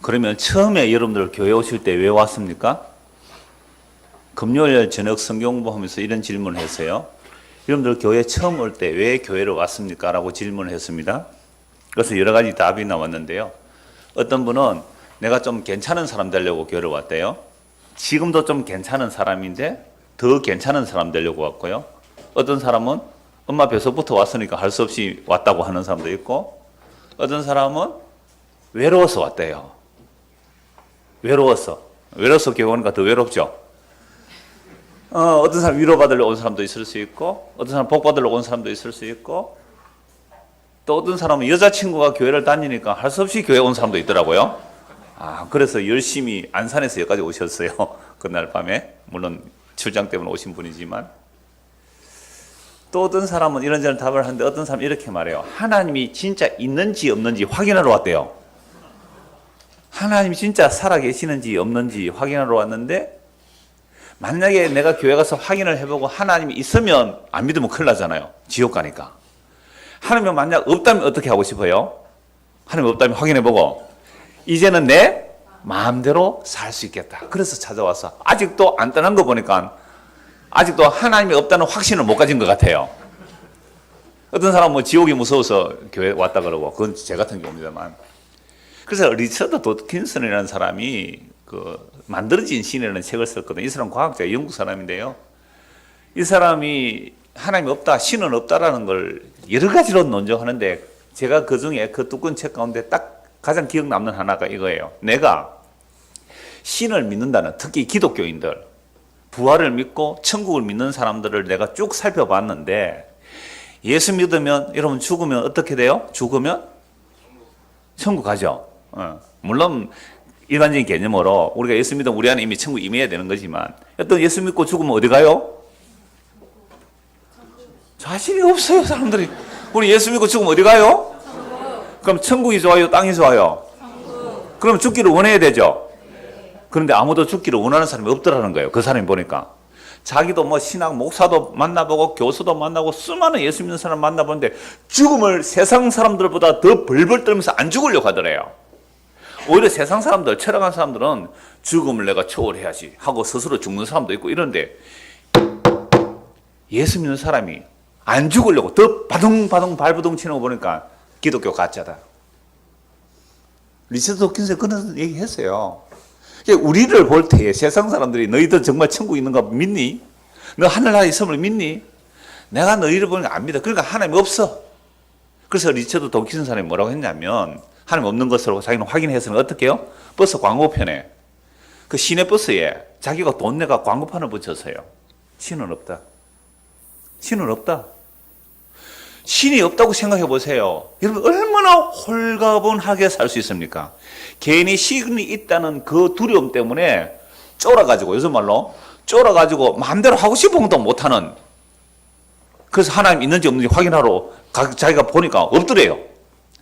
그러면 처음에 여러분들 교회 오실 때 왜 왔습니까? 금요일 저녁 성경 공부하면서 이런 질문을 했어요. 여러분들 교회 처음 올 때 왜 교회를 왔습니까? 라고 질문을 했습니다. 그래서 여러 가지 답이 나왔는데요. 어떤 분은 내가 좀 괜찮은 사람 되려고 교회를 왔대요. 지금도 좀 괜찮은 사람인데 더 괜찮은 사람 되려고 왔고요. 어떤 사람은 엄마 뱃속부터 왔으니까 할 수 없이 왔다고 하는 사람도 있고, 어떤 사람은 외로워서 왔대요. 외로워서 교회 오니까 더 외롭죠. 어떤 사람 위로받으러 온 사람도 있을 수 있고, 어떤 사람 복받으러 온 사람도 있을 수 있고, 또 어떤 사람은 여자친구가 교회를 다니니까 할 수 없이 교회 온 사람도 있더라고요. 그래서 열심히 안산에서 여기까지 오셨어요. 그날 밤에. 물론 출장 때문에 오신 분이지만. 또 어떤 사람은 이런저런 답을 하는데, 어떤 사람은 이렇게 말해요. 하나님이 진짜 있는지 없는지 확인하러 왔대요. 하나님이 진짜 살아계시는지 없는지 확인하러 왔는데, 만약에 내가 교회 가서 확인을 해보고 하나님이 있으면 안 믿으면 큰일 나잖아요. 지옥 가니까. 하나님이 만약 없다면 어떻게 하고 싶어요? 하나님이 없다면 확인해보고 이제는 내 마음대로 살 수 있겠다. 그래서 찾아와서 아직도 안 떠난 거 보니까 아직도 하나님이 없다는 확신을 못 가진 것 같아요. 어떤 사람은 뭐 지옥이 무서워서 교회 왔다 그러고, 그건 제 같은 경우입니다만. 그래서 리처드 도킨슨이라는 사람이 만들어진 신이라는 책을 썼거든요. 이 사람 과학자, 영국 사람인데요. 이 사람이 하나님이 없다, 신은 없다라는 걸 여러 가지로 논증하는데, 제가 그 중에 그 두꺼운 책 가운데 딱 가장 기억 남는 하나가 이거예요. 내가 신을 믿는다는, 특히 기독교인들, 부활을 믿고 천국을 믿는 사람들을 내가 쭉 살펴봤는데, 예수 믿으면 여러분 죽으면 어떻게 돼요? 죽으면 천국 가죠. 물론 일반적인 개념으로 우리가 예수 믿으면 우리 안에 이미 천국 임해야 되는 거지만, 어떤 예수 믿고 죽으면 어디 가요? 자신이 없어요, 사람들이. 우리 예수 믿고 죽으면 어디 가요? 그럼 천국이 좋아요, 땅이 좋아요? 그럼 죽기를 원해야 되죠. 그런데 아무도 죽기를 원하는 사람이 없더라는 거예요. 그 사람이 보니까. 자기도 뭐 신학 목사도 만나보고 교수도 만나고 수많은 예수 믿는 사람 만나보는데 죽음을 세상 사람들보다 더 벌벌 떨면서 안 죽으려고 하더래요. 오히려 세상 사람들, 철학한 사람들은 죽음을 내가 초월해야지 하고 스스로 죽는 사람도 있고 이런데, 예수 믿는 사람이 안 죽으려고 더 바둥바둥 발버둥 치는 거 보니까 기독교 가짜다. 리처드 도킨슨이 그런 얘기 했어요. 우리를 볼 때에 세상 사람들이 너희들 정말 천국 있는 거 믿니? 너 하늘나라에 있음을 믿니? 내가 너희를 보니까 안 믿어. 그러니까 하나님 없어. 그래서 리처드 도킨슨 사람이 뭐라고 했냐면, 하나님 없는 것으로 자기는 확인해서는 어떻게 해요? 버스 광고편에, 그 시내 버스에 자기가 돈 내가 광고판을 붙였어요. 신은 없다. 신은 없다. 신이 없다고 생각해 보세요. 여러분 얼마나 홀가분하게 살 수 있습니까? 괜히 신이 있다는 그 두려움 때문에 쫄아가지고, 요즘 말로 쫄아가지고 마음대로 하고 싶은 것도 못하는, 그래서 하나님 있는지 없는지 확인하러 자기가 보니까 없더래요.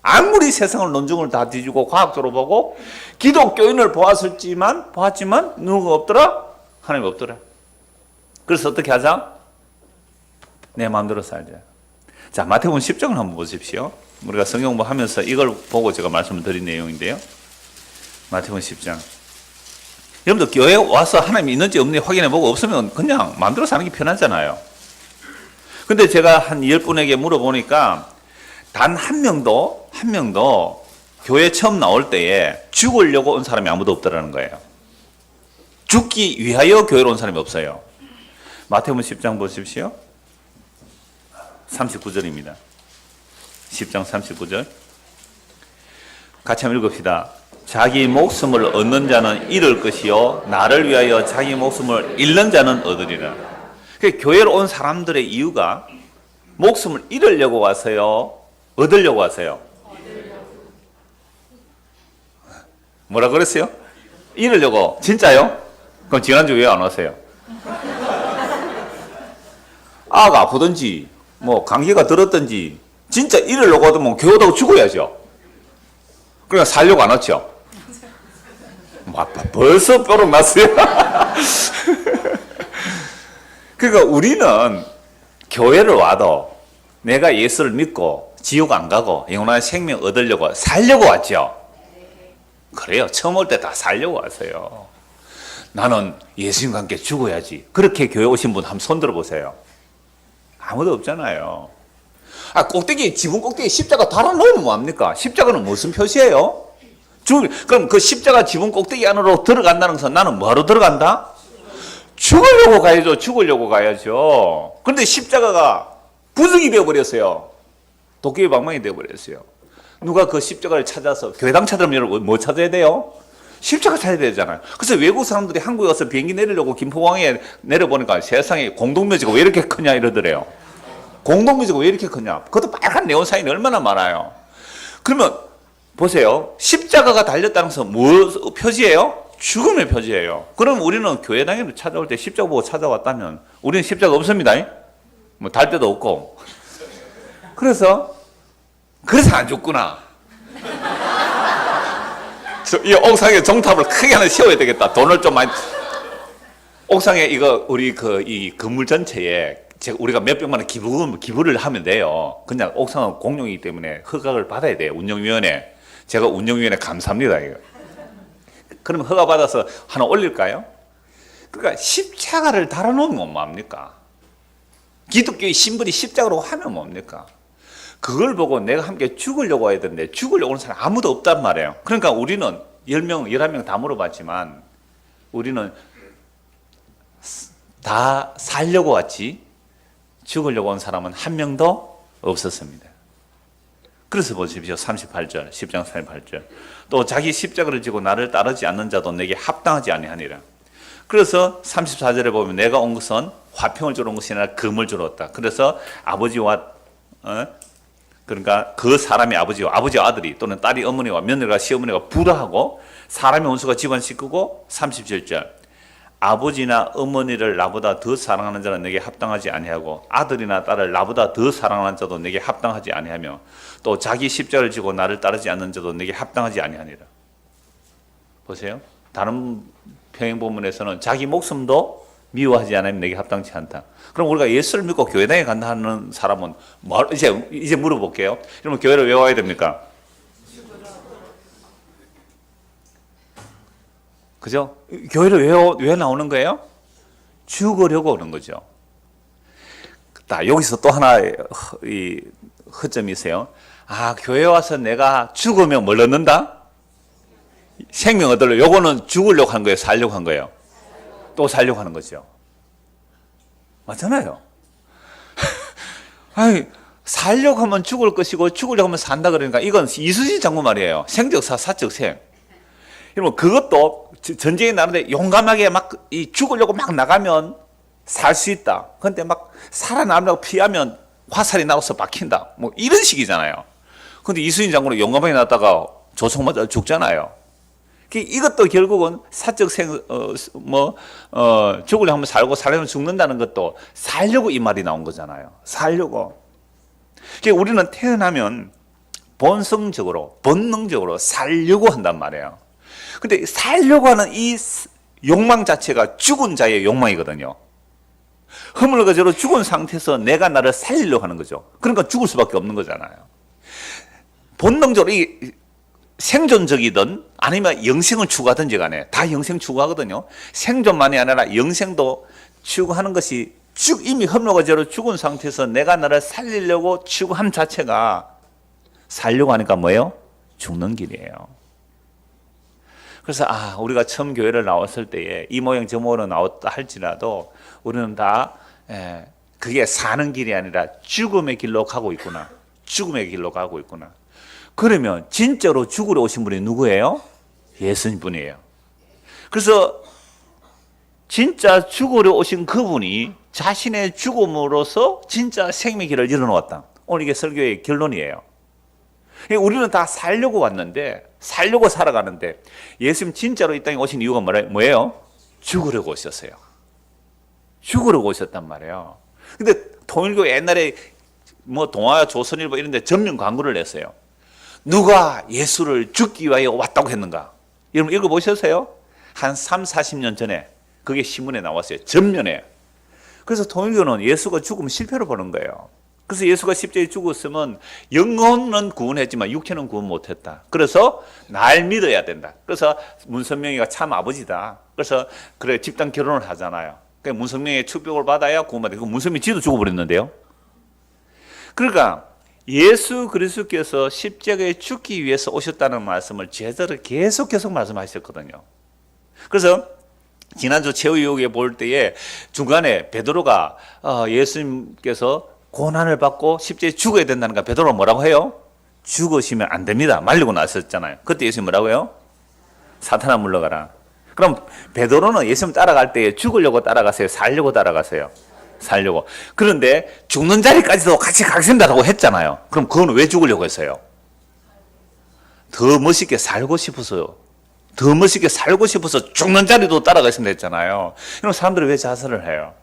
아무리 세상을 논증을 다 뒤지고 과학적으로 보고 기독교인을 보았지만 누구가 없더라? 하나님 없더라. 그래서 어떻게 하자? 내 마음대로 살자. 자, 마태복음 10장을 한번 보십시오. 우리가 성경 공부하면서 이걸 보고 제가 말씀을 드린 내용인데요. 마태복음 10장. 여러분들 교회에 와서 하나님이 있는지 없는지 확인해보고 없으면 그냥 마음대로 사는 게 편하잖아요. 근데 제가 한 10분에게 물어보니까 단 한 명도 교회 처음 나올 때에 죽으려고 온 사람이 아무도 없더라는 거예요. 죽기 위하여 교회로 온 사람이 없어요. 마태복음 10장 보십시오. 39절입니다. 10장 39절. 같이 한번 읽읍시다. 자기 목숨을 얻는 자는 잃을 것이요 나를 위하여 자기 목숨을 잃는 자는 얻으리라. 교회로 온 사람들의 이유가 목숨을 잃으려고 왔어요? 얻으려고 왔어요? 뭐라 그랬어요? 잃으려고. 진짜요? 그럼 지난주 왜 안 왔어요? 아가 아프든지 뭐 감기가 들었든지 진짜 잃으려고 하면 교회 오다가 죽어야죠. 그러니까 살려고 안 왔죠. 벌써 뾰록 났어요. 그러니까 우리는 교회를 와도 내가 예수를 믿고 지옥 안 가고 영원한 생명 얻으려고 살려고 왔죠. 그래요. 처음 올 때 다 살려고 왔어요. 나는 예수님과 함께 죽어야지. 그렇게 교회 오신 분 한번 손 들어보세요. 아무도 없잖아요. 꼭대기, 지붕 꼭대기 십자가 달아놓으면 뭐합니까? 십자가는 무슨 표시예요? 그럼 그 십자가 지붕 꼭대기 안으로 들어간다는 것은 나는 뭐하러 들어간다? 죽으려고 가야죠. 죽으려고 가야죠. 그런데 십자가가 부득이 되어버렸어요. 도끼의 방망이 되어버렸어요. 누가 그 십자가를 찾아서, 교회당 찾으면 여러분 뭐 찾아야 돼요? 십자가 찾아야 되잖아요. 그래서 외국 사람들이 한국에 와서 비행기 내리려고 김포공항에 내려보니까 세상에 공동묘지가 왜 이렇게 크냐 이러더래요. 공동묘지가 왜 이렇게 크냐. 그것도 빨간 네온사인이 얼마나 많아요. 그러면 보세요. 십자가가 달렸다는 것은 뭐 표지예요? 죽음의 표지예요. 그럼 우리는 교회당에 찾아올 때 십자가 보고 찾아왔다면 우리는 십자가 없습니다. 뭐 달 데도 없고. 그래서 안 죽구나. 이 옥상에 정탑을 크게 하나 세워야 되겠다. 돈을 좀 많이. 옥상에 이거 우리 이 건물 전체에 우리가 몇백만 원 기부를 하면 돼요. 그냥 옥상은 공용이기 때문에 허가를 받아야 돼요. 운영위원회. 제가 운영위원회 감사합니다. 이거. 그럼 허가 받아서 하나 올릴까요? 그러니까 십자가를 달아놓으면 뭐합니까? 기독교의 신분이 십자가로 하면 뭡니까? 그걸 보고 내가 함께 죽으려고 해야 되는데 죽으려고 하는 사람 아무도 없단 말이에요. 그러니까 우리는 10명, 11명 다 물어봤지만 우리는 다 살려고 왔지 죽으려고 온 사람은 한 명도 없었습니다. 그래서 보십시오. 38절, 10장 38절. 또 자기 십자가를 지고 나를 따르지 않는 자도 내게 합당하지 아니하니라. 그래서 34절에 보면 내가 온 것은 화평을 주러 온 것이 아니라 금을 주러 왔다. 그래서 아버지와 그러니까 그 사람의 아버지와 아들이 또는 딸이 어머니와 며느리가 시어머니가 부도하고 사람의 원수가 집안 씻고 37절 아버지나 어머니를 나보다 더 사랑하는 자는 내게 합당하지 아니하고 아들이나 딸을 나보다 더 사랑하는 자도 내게 합당하지 아니하며 또 자기 십자가를 지고 나를 따르지 않는 자도 내게 합당하지 아니하니라. 보세요. 다른 평행본문에서는 자기 목숨도 미워하지 않으면 내게 합당치 않다. 그럼 우리가 예수를 믿고 교회당에 간다 하는 사람은 이제 물어볼게요. 여러분 교회를 왜 와야 됩니까? 그죠? 교회를 왜 나오는 거예요? 죽으려고 오는 거죠. 여기서 또 하나 이 허점이 있어요. 교회 와서 내가 죽으면 뭘 얻는다? 생명 얻으려고. 요거는 죽으려고 한 거예요? 살려고 한 거예요? 또 살려고 하는 거죠. 맞잖아요. 살려고 하면 죽을 것이고 죽으려고 하면 산다 그러니까 이건 이순신 장군 말이에요. 생적사 사적생. 여러분 그것도 전쟁에 나는데 용감하게 죽으려고 막 나가면 살 수 있다. 그런데 막 살아남으려고 피하면 화살이 나와서 박힌다. 뭐 이런 식이잖아요. 그런데 이순신 장군은 용감하게 나다가 조총 맞아 죽잖아요. 이것도 결국은 사적생 죽으려고 하면 살고 살려면 죽는다는 것도 살려고 이 말이 나온 거잖아요. 살려고. 우리는 태어나면 본능적으로 살려고 한단 말이에요. 근데 살려고 하는 이 욕망 자체가 죽은 자의 욕망이거든요. 허물거저로 죽은 상태에서 내가 나를 살리려고 하는 거죠. 그러니까 죽을 수밖에 없는 거잖아요. 본능적으로 이 생존적이든 아니면 영생을 추구하든지 간에 다 영생 추구하거든요. 생존만이 아니라 영생도 추구하는 것이 이미 허물거저로 죽은 상태에서 내가 나를 살리려고 추구함 자체가 살려고 하니까 뭐예요? 죽는 길이에요. 그래서 우리가 처음 교회를 나왔을 때에 이 모양 저 모양으로 나왔다 할지라도 우리는 다 그게 사는 길이 아니라 죽음의 길로 가고 있구나. 죽음의 길로 가고 있구나. 그러면 진짜로 죽으러 오신 분이 누구예요? 예수님뿐이에요. 그래서 진짜 죽으러 오신 그분이 자신의 죽음으로써 진짜 생명의 길을 열어놓았다. 오늘 이게 설교의 결론이에요. 우리는 다 살려고 왔는데 살려고 살아가는데 예수님 진짜로 이 땅에 오신 이유가 뭐예요? 죽으려고 오셨어요. 죽으려고 오셨단 말이에요. 근데 통일교 옛날에 동아 조선일보 이런 데 전면 광고를 냈어요. 누가 예수를 죽기 위하여 왔다고 했는가? 여러분 읽어보셨어요? 한 3, 40년 전에 그게 신문에 나왔어요. 전면에. 그래서 통일교는 예수가 죽으면 실패로 보는 거예요. 그래서 예수가 십자가에 죽었으면 영혼은 구원했지만 육체는 구원 못했다. 그래서 날 믿어야 된다. 그래서 문선명이가 참 아버지다. 그래서 그래 집단 결혼을 하잖아요. 그러니까 문선명의 축복을 받아야 구원받아. 그 문선명이 지도 죽어버렸는데요. 그러니까 예수 그리스도께서 십자가에 죽기 위해서 오셨다는 말씀을 제자를 계속 말씀하셨거든요. 그래서 지난주 최후유혹에 볼 때에 중간에 베드로가 예수님께서 고난을 받고 십자가에 죽어야 된다는 거 베드로가 뭐라고 해요? 죽으시면 안 됩니다. 말리고 나섰잖아요. 그때 예수님 뭐라고 해요? 사탄아 물러가라. 그럼 베드로는 예수님 따라갈 때 죽으려고 따라가세요? 살려고 따라가세요? 살려고. 그런데 죽는 자리까지도 같이 가겠습니다라고 했잖아요. 그럼 그건 왜 죽으려고 했어요? 더 멋있게 살고 싶어서요. 더 멋있게 살고 싶어서 죽는 자리도 따라가겠습니다 했잖아요. 그럼 사람들이 왜 자살을 해요?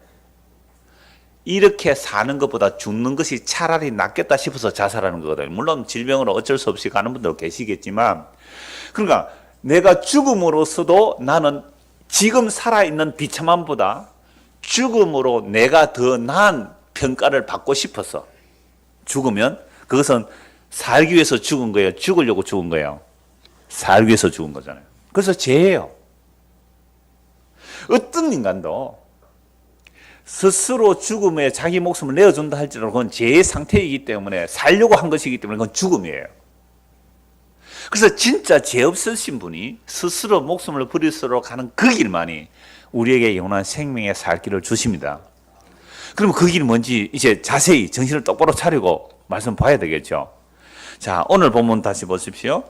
이렇게 사는 것보다 죽는 것이 차라리 낫겠다 싶어서 자살하는 거거든요. 물론 질병으로 어쩔 수 없이 가는 분도 계시겠지만, 그러니까 내가 죽음으로써도 나는 지금 살아있는 비참함보다 죽음으로 내가 더 나은 평가를 받고 싶어서 죽으면 그것은 살기 위해서 죽은 거예요? 죽으려고 죽은 거예요? 살기 위해서 죽은 거잖아요. 그래서 죄예요. 어떤 인간도 스스로 죽음에 자기 목숨을 내어준다 할지라도 그건 죄의 상태이기 때문에 살려고 한 것이기 때문에 그건 죽음이에요. 그래서 진짜 죄 없으신 분이 스스로 목숨을 버리스로 가는 그 길만이 우리에게 영원한 생명의 살 길을 주십니다. 그럼 그 길이 뭔지 이제 자세히 정신을 똑바로 차리고 말씀 봐야 되겠죠. 자, 오늘 본문 다시 보십시오.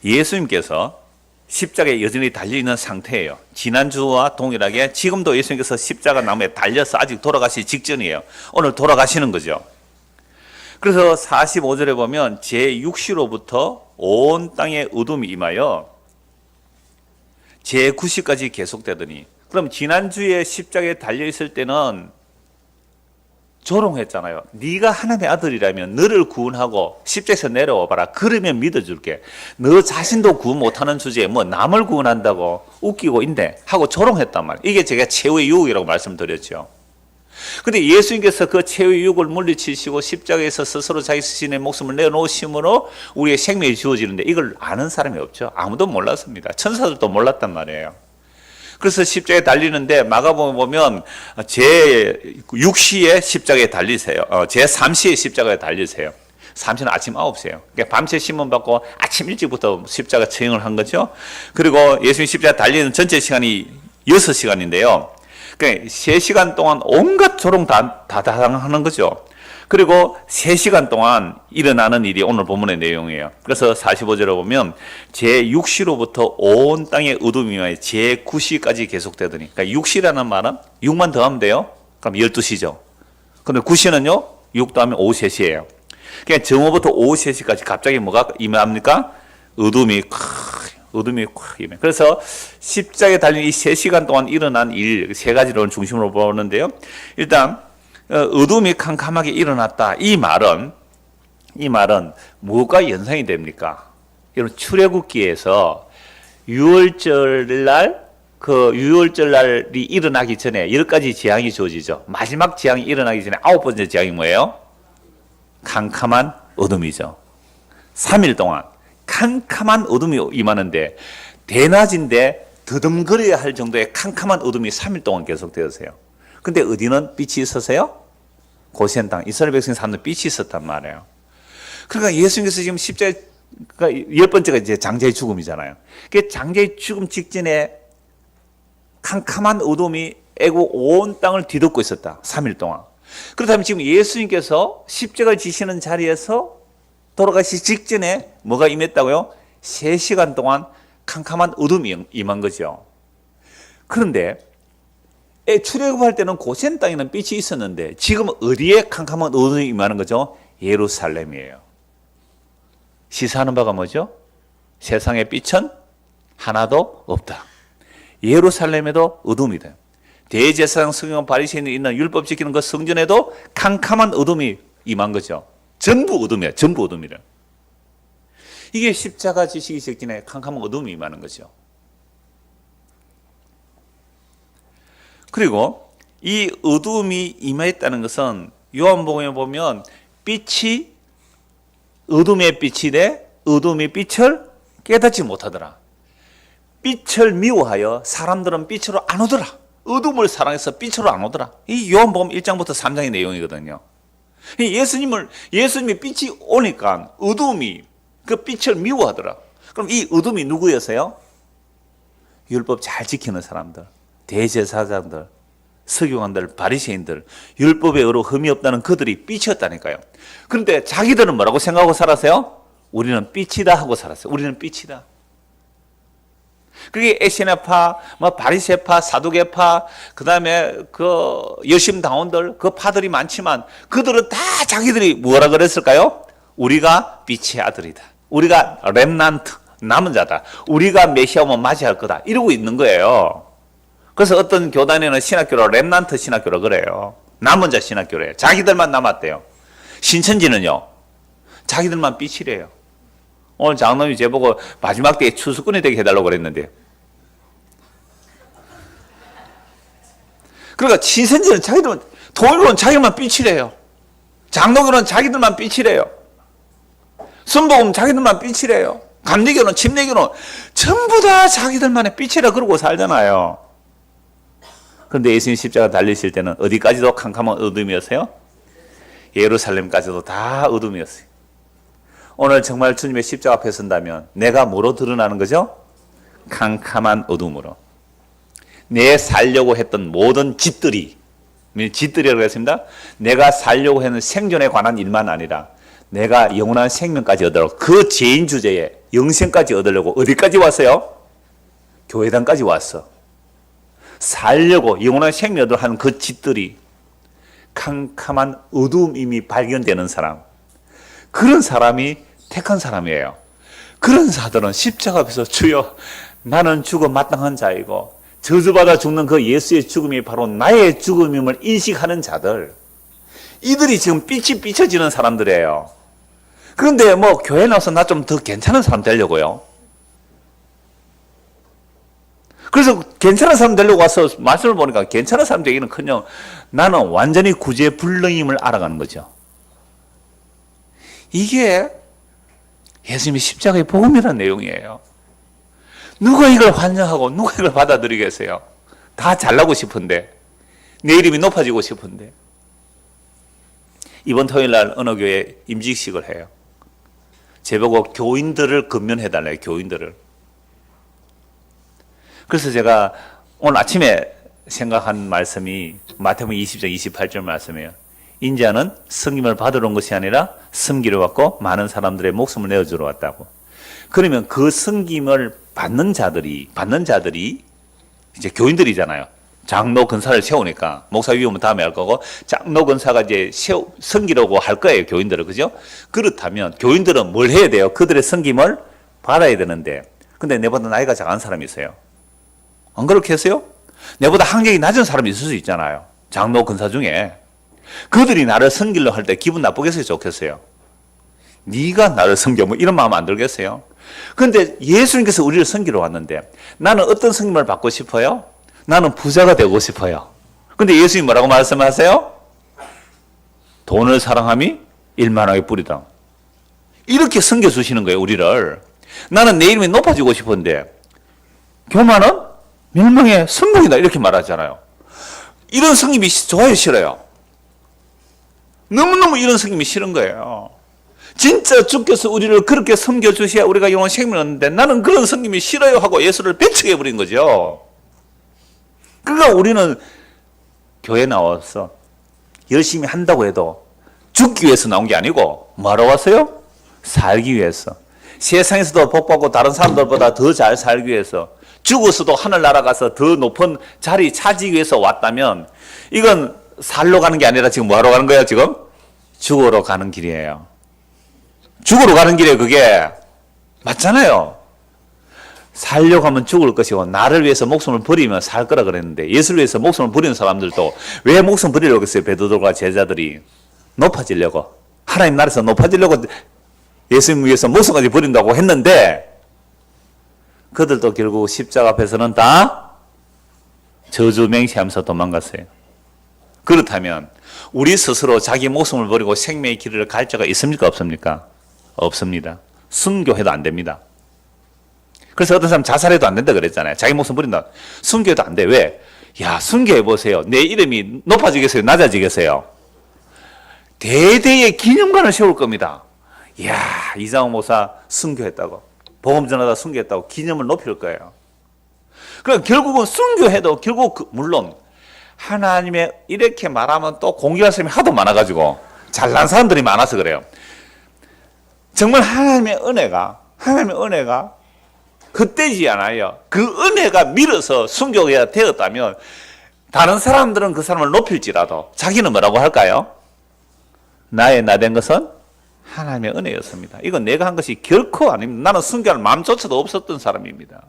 예수님께서 십자가에 여전히 달려있는 상태예요. 지난주와 동일하게 지금도 예수님께서 십자가 나무에 달려서 아직 돌아가시기 직전이에요. 오늘 돌아가시는 거죠. 그래서 45절에 보면 제6시로부터 온 땅에 어둠이 임하여 제9시까지 계속되더니, 그럼 지난주에 십자가에 달려있을 때는 조롱했잖아요. 네가 하나님의 아들이라면 너를 구원하고 십자가에서 내려와 봐라. 그러면 믿어줄게. 너 자신도 구원 못하는 주제에 뭐 남을 구원한다고 웃기고 있네 하고 조롱했단 말이에요. 이게 제가 최후의 유혹이라고 말씀드렸죠. 근데 예수님께서 그 최후의 유혹을 물리치시고 십자가에서 스스로 자기 스스로의 목숨을 내어놓으심으로 우리의 생명이 주어지는데 이걸 아는 사람이 없죠. 아무도 몰랐습니다. 천사들도 몰랐단 말이에요. 그래서 십자가에 달리는데 마가복음 보면 제6시에 십자가에 달리세요. 제3시에 십자가에 달리세요. 3시는 아침 9시예요. 그러니까 밤새 신문 받고 아침 일찍부터 십자가 처형을 한 거죠. 그리고 예수님 십자가 달리는 전체 시간이 6시간인데요. 그러니까 3시간 동안 온갖 조롱 다 당하는 거죠. 그리고 3시간 동안 일어나는 일이 오늘 본문의 내용이에요. 그래서 45절에 보면 제6시로부터 온 땅에 어둠이 임하여 제9시까지 계속되더니, 그러니까 6시라는 말은 6만 더하면 돼요. 그럼 12시죠. 근데 9시는요 6 더하면 오후 3시예요. 그러니까 정오부터 오후 3시까지 갑자기 뭐가 임합니까? 어둠이 임해. 그래서 십자가에 달린 이 3시간 동안 일어난 일, 3가지를 중심으로 보는데요. 일단 어둠이 캄캄하게 일어났다. 이 말은 뭐가 연상이 됩니까? 여러분, 출애굽기에서 유월절날 유월절날이 일어나기 전에 10가지 재앙이 주어지죠. 마지막 재앙이 일어나기 전에 9번째 재앙이 뭐예요? 캄캄한 어둠이죠. 3일 동안 캄캄한 어둠이 임하는데, 대낮인데 더듬거려야 할 정도의 캄캄한 어둠이 3일 동안 계속되었어요. 근데 어디는 빛이 있었어요? 고센 땅, 이스라엘 백성이 사는 빛이 있었단 말이에요. 그러니까 예수님께서 지금 십자가 10번째가 이제 장자의 죽음이잖아요. 그 장자의 죽음 직전에 캄캄한 어둠이 애고 온 땅을 뒤덮고 있었다. 3일 동안. 그렇다면 지금 예수님께서 십자가를 지시는 자리에서 돌아가시 직전에 뭐가 임했다고요? 3시간 동안 캄캄한 어둠이 임한 거죠. 그런데 출애굽할 때는 고센 땅에는 빛이 있었는데 지금 어디에 캄캄한 어둠이 임하는 거죠? 예루살렘이에요. 시사하는 바가 뭐죠? 세상의 빛은 하나도 없다. 예루살렘에도 어둠이다. 대제사장 성경 바리새인이 있는 율법 지키는 그 성전에도 캄캄한 어둠이 임한 거죠. 전부 어둠이야. 전부 어둠이라. 이게 십자가 지시기 직전에 캄캄한 어둠이 임하는 거죠. 그리고 이 어둠이 임했다는 것은 요한복음에 보면 빛이 어둠의 빛이 돼 어둠이 빛을 깨닫지 못하더라. 빛을 미워하여 사람들은 빛으로 안 오더라. 어둠을 사랑해서 빛으로 안 오더라. 이 요한복음 1장부터 3장의 내용이거든요. 예수님이 빛이 오니까 어둠이 그 빛을 미워하더라. 그럼 이 어둠이 누구였어요? 율법 잘 지키는 사람들, 대제사장들, 서기관들, 바리새인들, 율법에 의로 흠이 없다는 그들이 빛이었다니까요. 그런데 자기들은 뭐라고 생각하고 살았어요? 우리는 빛이다 하고 살았어요. 우리는 빛이다. 그게 에세네파, 바리새파, 사두개파, 그 다음에 그 여심당원들, 그 파들이 많지만 그들은 다 자기들이 뭐라 그랬을까요? 우리가 빛의 아들이다. 우리가 렘난트, 남은 자다. 우리가 메시아 오면 맞이할 거다. 이러고 있는 거예요. 그래서 어떤 교단에는 신학교로 렘난트 신학교로 그래요. 남은 자 신학교래요. 자기들만 남았대요. 신천지는요, 자기들만 빛이래요. 오늘 장로님이 제보고 마지막 때에 추수꾼이 되게 해달라고 그랬는데. 그러니까 신천지는 자기들만, 통일교는 자기들만 빛이래요. 장로교는 자기들만 빛이래요. 순복음 자기들만 빛이래요. 감리교는 침례교는 전부 다 자기들만의 빛이라 그러고 살잖아요. 그런데 예수님 십자가 달리실 때는 어디까지도 캄캄한 어둠이었어요? 예루살렘까지도 다 어둠이었어요. 오늘 정말 주님의 십자가 앞에 선다면 내가 뭐로 드러나는 거죠? 캄캄한 어둠으로. 내 살려고 했던 모든 짓들이라고 했습니다. 내가 살려고 하는 생존에 관한 일만 아니라 내가 영원한 생명까지 얻으려고, 그 죄인 주제에 영생까지 얻으려고 어디까지 왔어요? 교회당까지 왔어. 살려고 영원한 생명 얻으려고 하는 그 짓들이 캄캄한 어둠임이 발견되는 사람, 그런 사람이 택한 사람이에요. 그런 자들은 십자가 앞에서 주여 나는 죽어 마땅한 자이고 저주받아 죽는 그 예수의 죽음이 바로 나의 죽음임을 인식하는 자들, 이들이 지금 빛이 비춰지는 사람들이에요. 그런데 교회 나와서 나 좀 더 괜찮은 사람 되려고요. 그래서 괜찮은 사람 되려고 와서 말씀을 보니까 괜찮은 사람 되기는커녕 나는 완전히 구제불능임을 알아가는 거죠. 이게 예수님이 십자가의 복음이라는 내용이에요. 누가 이걸 환영하고 누가 이걸 받아들이겠어요? 다 잘나고 싶은데, 내 이름이 높아지고 싶은데. 이번 토요일 날 어느 교회에 임직식을 해요. 제보고 교인들을 건면해달래요. 교인들을. 그래서 제가 오늘 아침에 생각한 말씀이 마태복음 20장 28절 말씀이에요. 인자는 섬김을 받으러 온 것이 아니라 섬기러 왔고 많은 사람들의 목숨을 내어주러 왔다고. 그러면 그 섬김을 받는 자들이 이제 교인들이잖아요. 장로 근사를 세우니까 목사 위험은 다음에 할 거고 장로 근사가 이제 섬기려고 할 거예요. 교인들은. 그죠? 그렇다면 교인들은 뭘 해야 돼요? 그들의 섬김을 받아야 되는데, 근데 내보다 나이가 작은 사람이 있어요. 안 그렇게 했어요? 내보다 학력이 낮은 사람이 있을 수 있잖아요. 장로 근사 중에. 그들이 나를 섬기려 할 때 기분 나쁘겠어요? 좋겠어요? 네가 나를 섬겨, 이런 마음 안 들겠어요? 그런데 예수님께서 우리를 섬기러 왔는데 나는 어떤 섬김을 받고 싶어요? 나는 부자가 되고 싶어요. 근데 예수님 뭐라고 말씀하세요? 돈을 사랑함이 일만하게 뿌리다. 이렇게 섬겨주시는 거예요, 우리를. 나는 내 이름이 높아지고 싶은데 교만은 멸망의 성공이다, 이렇게 말하잖아요. 이런 성김이 좋아요, 싫어요? 너무너무 이런 성김이 싫은 거예요. 진짜 주께서 우리를 그렇게 섬겨주셔야 우리가 영원 생명을 얻는데 나는 그런 성김이 싫어요 하고 예수를 배척해버린 거죠. 그러니까 우리는 교회 나와서 열심히 한다고 해도 죽기 위해서 나온 게 아니고 뭐하러 왔어요? 살기 위해서. 세상에서도 복받고 다른 사람들보다 더 잘 살기 위해서, 죽어서도 하늘나라 가서 더 높은 자리 차지하기 위해서 왔다면 이건 살러 가는 게 아니라 지금 뭐하러 가는 거예요? 지금 죽으러 가는 길이에요. 죽으러 가는 길에 그게 맞잖아요. 살려고 하면 죽을 것이고 나를 위해서 목숨을 버리면 살 거라 그랬는데, 예수를 위해서 목숨을 버리는 사람들도 왜 목숨 버리려고 했어요? 베드로가 제자들이 높아지려고, 하나님 나라에서 높아지려고 예수님 위해서 목숨까지 버린다고 했는데 그들도 결국 십자가 앞에서는 다 저주 맹세하면서 도망갔어요. 그렇다면 우리 스스로 자기 목숨을 버리고 생명의 길을 갈 자가 있습니까? 없습니까? 없습니다. 순교해도 안 됩니다. 그래서 어떤 사람 자살해도 안 된다 그랬잖아요. 자기 목숨 버린다. 순교해도 안 돼. 왜? 야, 순교해 보세요. 내 이름이 높아지겠어요? 낮아지겠어요? 대대의 기념관을 세울 겁니다. 이야, 이장호 목사 순교했다고, 복음 전하다 순교했다고 기념을 높일 거예요. 그럼 결국은 순교해도 결국 물론 하나님의 이렇게 말하면 또 공격할 사람이 하도 많아가지고 잘난 사람들이 많아서 그래요. 정말 하나님의 은혜가 헛되지 않아요. 그 은혜가 밀어서 순교가 되었다면 다른 사람들은 그 사람을 높일지라도 자기는 뭐라고 할까요? 나의 나된 것은 하나님의 은혜였습니다. 이건 내가 한 것이 결코 아닙니다. 나는 순교할 마음조차도 없었던 사람입니다.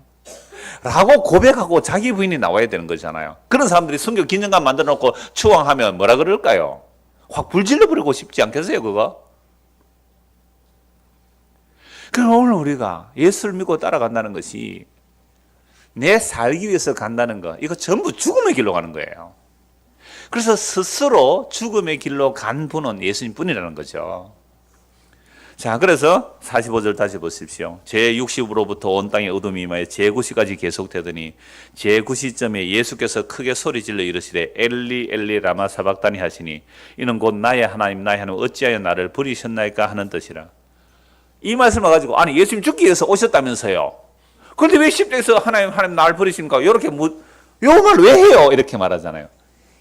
라고 고백하고 자기 부인이 나와야 되는 거잖아요. 그런 사람들이 순교 기념관 만들어 놓고 추앙하면 뭐라 그럴까요? 확 불질러 버리고 싶지 않겠어요, 그거? 그럼 오늘 우리가 예수를 믿고 따라간다는 것이 내 살기 위해서 간다는 거, 이거 전부 죽음의 길로 가는 거예요. 그래서 스스로 죽음의 길로 간 분은 예수님 뿐이라는 거죠. 자, 그래서 45절 다시 보십시오. 제60으로부터 온 땅에 어둠이 임하여 제9시까지 계속되더니 제9시점에 예수께서 크게 소리질러 이르시되 엘리 엘리 라마 사박다니 하시니 이는 곧 나의 하나님 어찌하여 나를 버리셨나이까 하는 뜻이라. 이 말씀을 가지고 아니 예수님 죽기 위해서 오셨다면서요. 그런데 왜 십자에서 하나님 나를 버리십니까? 이렇게 요 말 왜 해요? 이렇게 말하잖아요.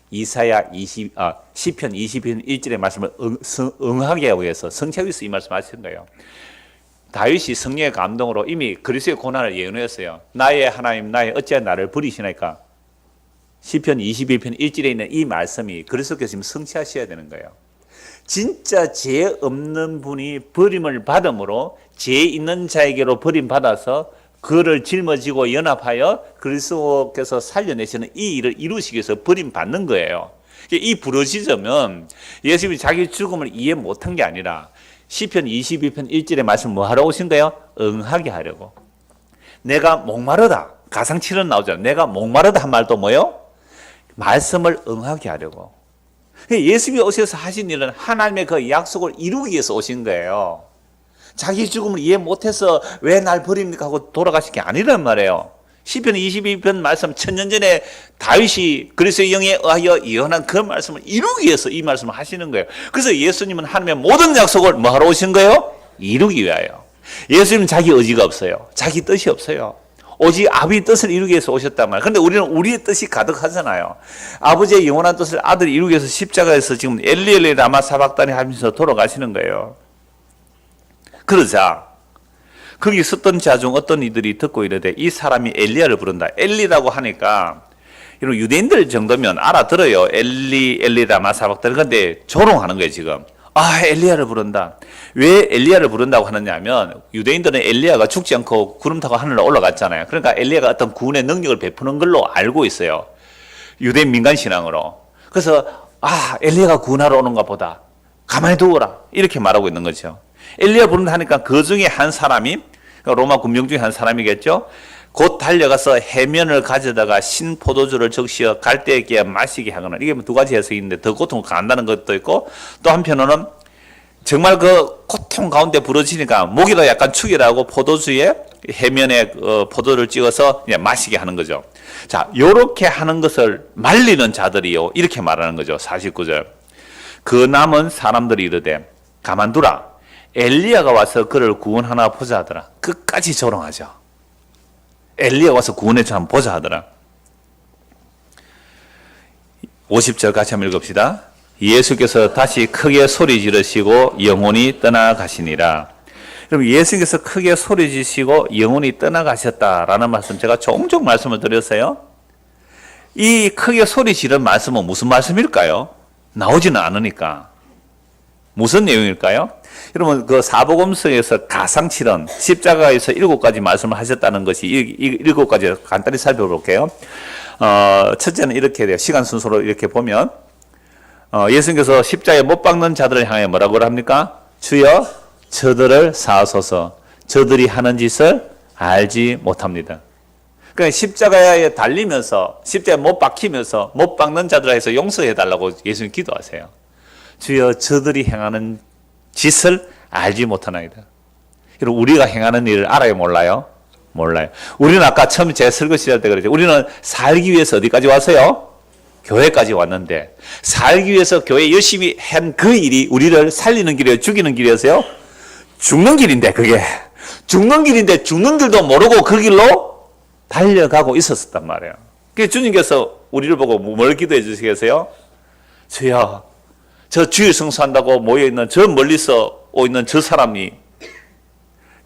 시편 20편 1절의 말씀을 응하게 하기 위해서 성취하기 위해서 이 말씀 하신 거예요. 다윗이 성령의 감동으로 이미 그리스도의 고난을 예언했어요. 나의 하나님 어찌하여 나를 버리시나이까. 시편 21편 1절에 있는 이 말씀이 그리스도께서 지금 성취하셔야 되는 거예요. 진짜 죄 없는 분이 버림을 받음으로 죄 있는 자에게로 버림받아서 그를 짊어지고 연합하여 그리스도께서 살려내시는 이 일을 이루시기 위해서 버림받는 거예요. 이 부르짖으면 예수님이 자기 죽음을 이해 못한 게 아니라 시편 22편 1절의 말씀 뭐 하러 오신 거예요? 응하게 하려고. 내가 목마르다. 가상칠은 나오잖아요. 내가 목마르다 한 말도 뭐예요? 말씀을 응하게 하려고. 예수님이 오셔서 하신 일은 하나님의 그 약속을 이루기 위해서 오신 거예요. 자기 죽음을 이해 못해서 왜 날 버립니까 하고 돌아가신 게 아니란 말이에요. 시편 22편 말씀 1000년 전에 다윗이 그리스도의 영에 의하여 예언한 그 말씀을 이루기 위해서 이 말씀을 하시는 거예요. 그래서 예수님은 하나님의 모든 약속을 뭐 하러 오신 거예요? 이루기 위하여. 예수님은 자기 의지가 없어요. 자기 뜻이 없어요. 오직 아버지의 뜻을 이루기 위해서 오셨단 말이에요. 그런데 우리는 우리의 뜻이 가득하잖아요. 아버지의 영원한 뜻을 아들이 이루기 위해서 십자가에서 지금 엘리 라마 사박다니 하면서 돌아가시는 거예요. 그러자 거기 있었던 자 중 어떤 이들이 듣고 이르되 이 사람이 엘리야를 부른다. 엘리라고 하니까 이런 유대인들 정도면 알아들어요. 엘리 라마 사박다니. 그런데 조롱하는 거예요 지금. 아, 엘리야를 부른다. 왜 엘리야를 부른다고 하느냐 하면 유대인들은 엘리야가 죽지 않고 구름 타고 하늘로 올라갔잖아요. 그러니까 엘리야가 어떤 구원의 능력을 베푸는 걸로 알고 있어요. 유대인 민간 신앙으로. 그래서 엘리야가 구원하러 오는가 보다. 가만히 두어라. 이렇게 말하고 있는 거죠. 엘리야 부른다 하니까 그 중에 한 사람이 로마 군병 중에 한 사람이겠죠. 곧 달려가서 해면을 가져다가 신 포도주를 적시어 갈대에게 마시게 하거나. 이게 두 가지 해석이 있는데 더 고통을 가한다는 것도 있고 또 한편으로는 정말 그 고통 가운데 부러지니까 목이도 약간 축이라 하고 포도주에 해면에 포도를 찍어서 그냥 마시게 하는 거죠. 자, 요렇게 하는 것을 말리는 자들이요. 이렇게 말하는 거죠. 49절. 그 남은 사람들이 이르되 가만두라. 엘리야가 와서 그를 구원하나 보자 하더라. 끝까지 조롱하죠. 엘리야 와서 구원해줘 한번 보자 하더라. 50절 같이 한번 읽읍시다. 예수께서 다시 크게 소리 지르시고 영혼이 떠나가시니라. 그럼 예수께서 크게 소리 지르시고 영혼이 떠나가셨다라는 말씀 제가 종종 말씀을 드렸어요. 이 크게 소리 지른 말씀은 무슨 말씀일까요? 나오지는 않으니까. 무슨 내용일까요? 여러분 그 사복음서에서 가상칠언 십자가에서 7가지 말씀을 하셨다는 것이 7가지 간단히 살펴볼게요. 첫째는 이렇게 돼요. 시간 순서로 이렇게 보면 예수님께서 십자가에 못 박는 자들을 향해 뭐라고 합니까? 주여 저들을 사하소서 저들이 하는 짓을 알지 못합니다. 그러니까 십자가에 달리면서 십자가에 못 박히면서 못 박는 자들아 해서 용서해 달라고 예수님 기도하세요. 주여 저들이 행하는 짓을 알지 못하나이다. 여러분 우리가 행하는 일을 알아요 몰라요? 몰라요. 우리는 아까 처음 제가 설거지 할 때 그랬죠. 우리는 살기 위해서 어디까지 왔어요? 교회까지 왔는데 살기 위해서 교회 열심히 한 그 일이 우리를 살리는 길이에요? 죽이는 길이었어요? 죽는 길인데 그게. 죽는 길인데 죽는 길도 모르고 그 길로 달려가고 있었단 말이에요. 그래서 주님께서 우리를 보고 뭘 기도해 주시겠어요? 주여 저 주일 성수한다고 모여있는 저 멀리서 오 있는 저 사람이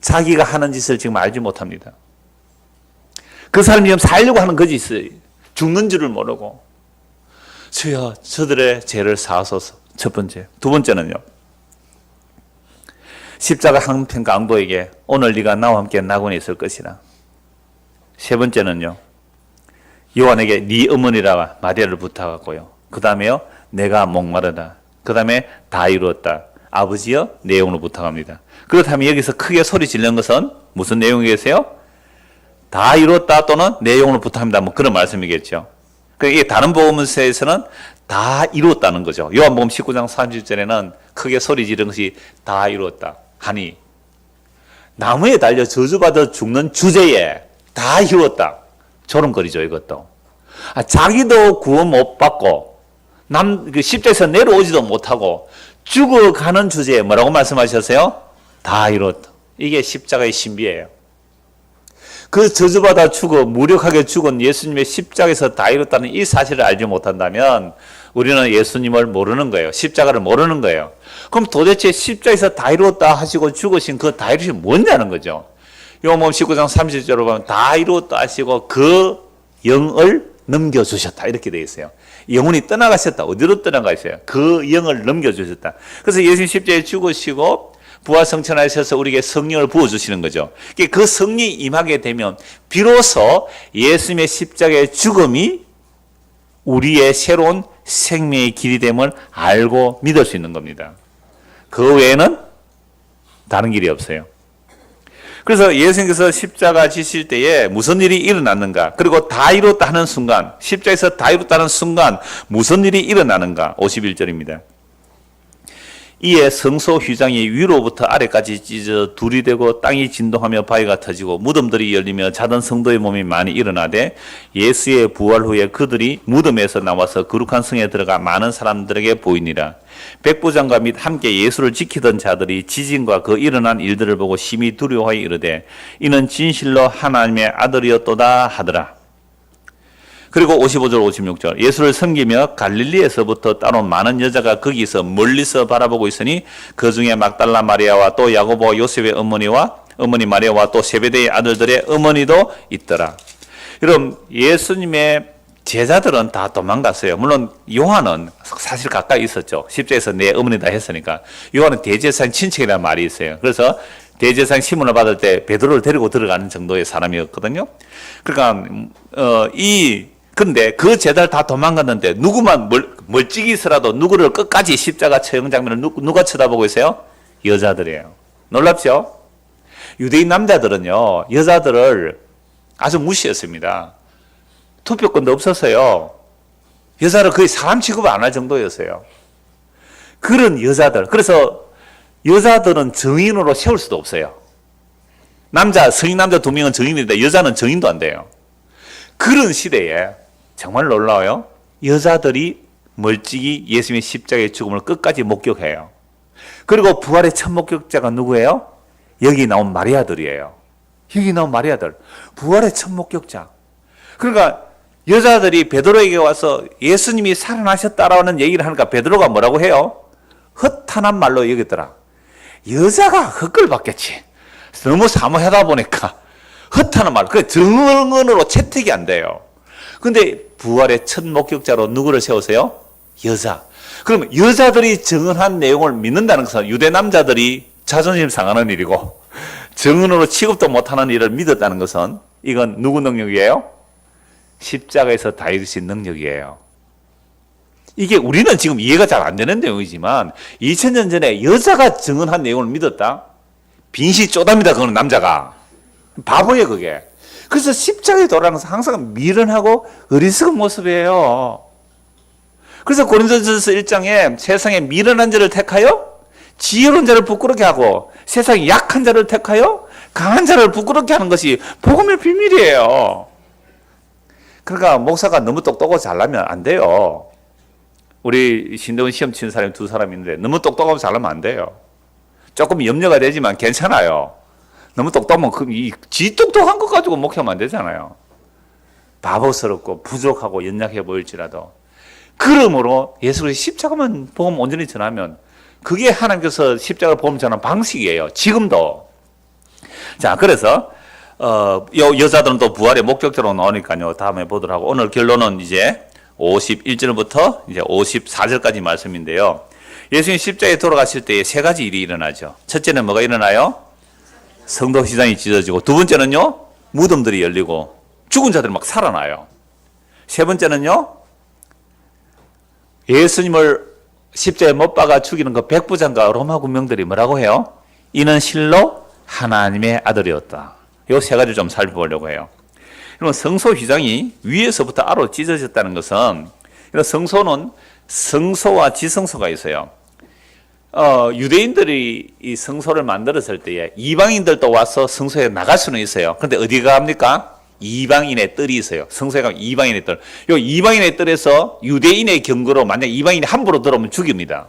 자기가 하는 짓을 지금 알지 못합니다. 그 사람이 지금 살려고 하는 그 짓을 죽는 줄을 모르고 주여 저들의 죄를 사하소서. 첫 번째. 두 번째는요. 십자가 한편 강도에게 오늘 네가 나와 함께 낙원에 있을 것이라. 세 번째는요. 요한에게 네 어머니라 마리아를 부탁하고요. 그 다음에요. 내가 목마르다. 그 다음에 다 이루었다. 아버지여 내용으로 부탁합니다. 그렇다면 여기서 크게 소리 지르는 것은 무슨 내용이겠어요? 다 이루었다 또는 내용으로 부탁합니다. 뭐 그런 말씀이겠죠. 이게 다른 복음서에서는 다 이루었다는 거죠. 요한복음 19장 30절에는 크게 소리 지르는 것이 다 이루었다 하니 나무에 달려 저주받아 죽는 주제에 다 이루었다. 조롱거리죠 이것도. 자기도 구원 못 받고 십자에서 내려오지도 못하고 죽어가는 주제에 뭐라고 말씀하셨어요? 다 이뤘다. 이게 십자가의 신비예요. 그 저주받아 죽어 무력하게 죽은 예수님의 십자가에서 다 이뤘다는 이 사실을 알지 못한다면 우리는 예수님을 모르는 거예요. 십자가를 모르는 거예요. 그럼 도대체 십자가에서 다 이루었다 하시고 죽으신 그 다 이루신 뭐냐는 거죠. 요한복음 19장 30절로 보면 다 이루었다 하시고 그 영을 넘겨주셨다 이렇게 되어 있어요. 영혼이 떠나가셨다. 어디로 떠나가셨어요? 그 영을 넘겨주셨다. 그래서 예수님 십자가에 죽으시고 부활성천하셔서 우리에게 성령을 부어주시는 거죠. 그 성령이 임하게 되면 비로소 예수님의 십자가의 죽음이 우리의 새로운 생명의 길이 됨을 알고 믿을 수 있는 겁니다. 그 외에는 다른 길이 없어요. 그래서 예수님께서 십자가 지실 때에 무슨 일이 일어났는가? 그리고 다 이뤘다 하는 순간, 십자가에서 다 이뤘다는 순간 무슨 일이 일어나는가? 51절입니다. 이에 성소 휘장이 위로부터 아래까지 찢어 둘이 되고 땅이 진동하며 바위가 터지고 무덤들이 열리며 자던 성도의 몸이 많이 일어나되 예수의 부활 후에 그들이 무덤에서 나와서 거룩한 성에 들어가 많은 사람들에게 보이니라. 백부장과 및 함께 예수를 지키던 자들이 지진과 그 일어난 일들을 보고 심히 두려워하여 이르되 이는 진실로 하나님의 아들이었도다 하더라. 그리고 55절 56절 예수를 섬기며 갈릴리에서부터 따로 많은 여자가 거기서 멀리서 바라보고 있으니 그 중에 막달라 마리아와 또 야고보 요셉의 어머니 마리아와 또 세베대의 아들들의 어머니도 있더라. 여러분 예수님의 제자들은 다 도망갔어요. 물론 요한은 사실 가까이 있었죠. 십자에서 내 어머니다 했으니까. 요한은 대제사장 친척이라는 말이 있어요. 그래서 대제사장 시문을 받을 때 베드로를 데리고 들어가는 정도의 사람이었거든요. 그러니까 근데 그 제자들 다 도망갔는데 누구만 멀찍이서라도 누구를 끝까지 십자가 처형 장면을 누가 쳐다보고 있어요? 여자들이에요. 놀랍죠? 유대인 남자들은요 여자들을 아주 무시했습니다. 투표권도 없었어요. 여자를 거의 사람 취급을 안 할 정도였어요. 그런 여자들. 그래서 여자들은 정인으로 세울 수도 없어요. 성인 남자 2명은 정인인데 여자는 정인도 안 돼요. 그런 시대에 정말 놀라워요. 여자들이 멀찍이 예수님의 십자가의 죽음을 끝까지 목격해요. 그리고 부활의 첫 목격자가 누구예요? 여기 나온 마리아들이에요. 여기 나온 마리아들. 부활의 첫 목격자. 그러니까 여자들이 베드로에게 와서 예수님이 살아나셨다라는 얘기를 하니까 베드로가 뭐라고 해요? 허탄한 말로 여기더라. 여자가 헛걸 받겠지. 너무 사모하다 보니까 허탄한 말. 그 증언으로 채택이 안 돼요. 근데 부활의 첫 목격자로 누구를 세우세요? 여자. 그럼 여자들이 증언한 내용을 믿는다는 것은 유대 남자들이 자존심 상하는 일이고 증언으로 취급도 못하는 일을 믿었다는 것은 이건 누구 능력이에요? 십자가에서 다 이루신 능력이에요. 이게 우리는 지금 이해가 잘 안 되는 내용이지만 2000년 전에 여자가 증언한 내용을 믿었다? 빈시 쪼답니다. 그거는 남자가. 바보예요 그게. 그래서 십자가에 돌아가는 것은 항상 미련하고 어리석은 모습이에요. 그래서 고린도전서 1장에 세상에 미련한 자를 택하여 지혜로운 자를 부끄럽게 하고 세상에 약한 자를 택하여 강한 자를 부끄럽게 하는 것이 복음의 비밀이에요. 그러니까 목사가 너무 똑똑하고 잘나면 안 돼요. 우리 신대원 시험 치는 사람이 2사람 있는데 너무 똑똑하고 잘나면 안 돼요. 조금 염려가 되지만 괜찮아요. 너무 똑똑하면 지 똑똑한 것 가지고 목회하면 안 되잖아요. 바보스럽고 부족하고 연약해 보일지라도. 그러므로 예수 그리스도의 십자가만 복음 온전히 전하면 그게 하나님께서 십자가를 복음 전하는 방식이에요. 지금도. 자, 그래서 여자들은 또 부활의 목적적으로 나오니까요. 다음에 보도록 하고 오늘 결론은 이제 51절부터 이제 54절까지 말씀인데요. 예수님 십자가에 돌아가실 때에 3가지 일이 일어나죠. 첫째는 뭐가 일어나요? 성도 휘장이 찢어지고, 두 번째는요, 무덤들이 열리고 죽은 자들이 막 살아나요. 세 번째는요, 예수님을 십자가에 못 박아 죽이는 그 백부장과 로마 군병들이 뭐라고 해요? 이는 실로 하나님의 아들이었다. 이 3가지를 좀 살펴보려고 해요. 그러면 성소 휘장이 위에서부터 아래로 찢어졌다는 것은, 성소는 성소와 지성소가 있어요. 유대인들이 이 성소를 만들었을 때에 이방인들도 와서 성소에 나갈 수는 있어요. 그런데 어디가 합니까? 이방인의 뜰이 있어요. 성소에 가면 이방인의 뜰. 요 이방인의 뜰에서 유대인의 경고로 만약 이방인이 함부로 들어오면 죽입니다.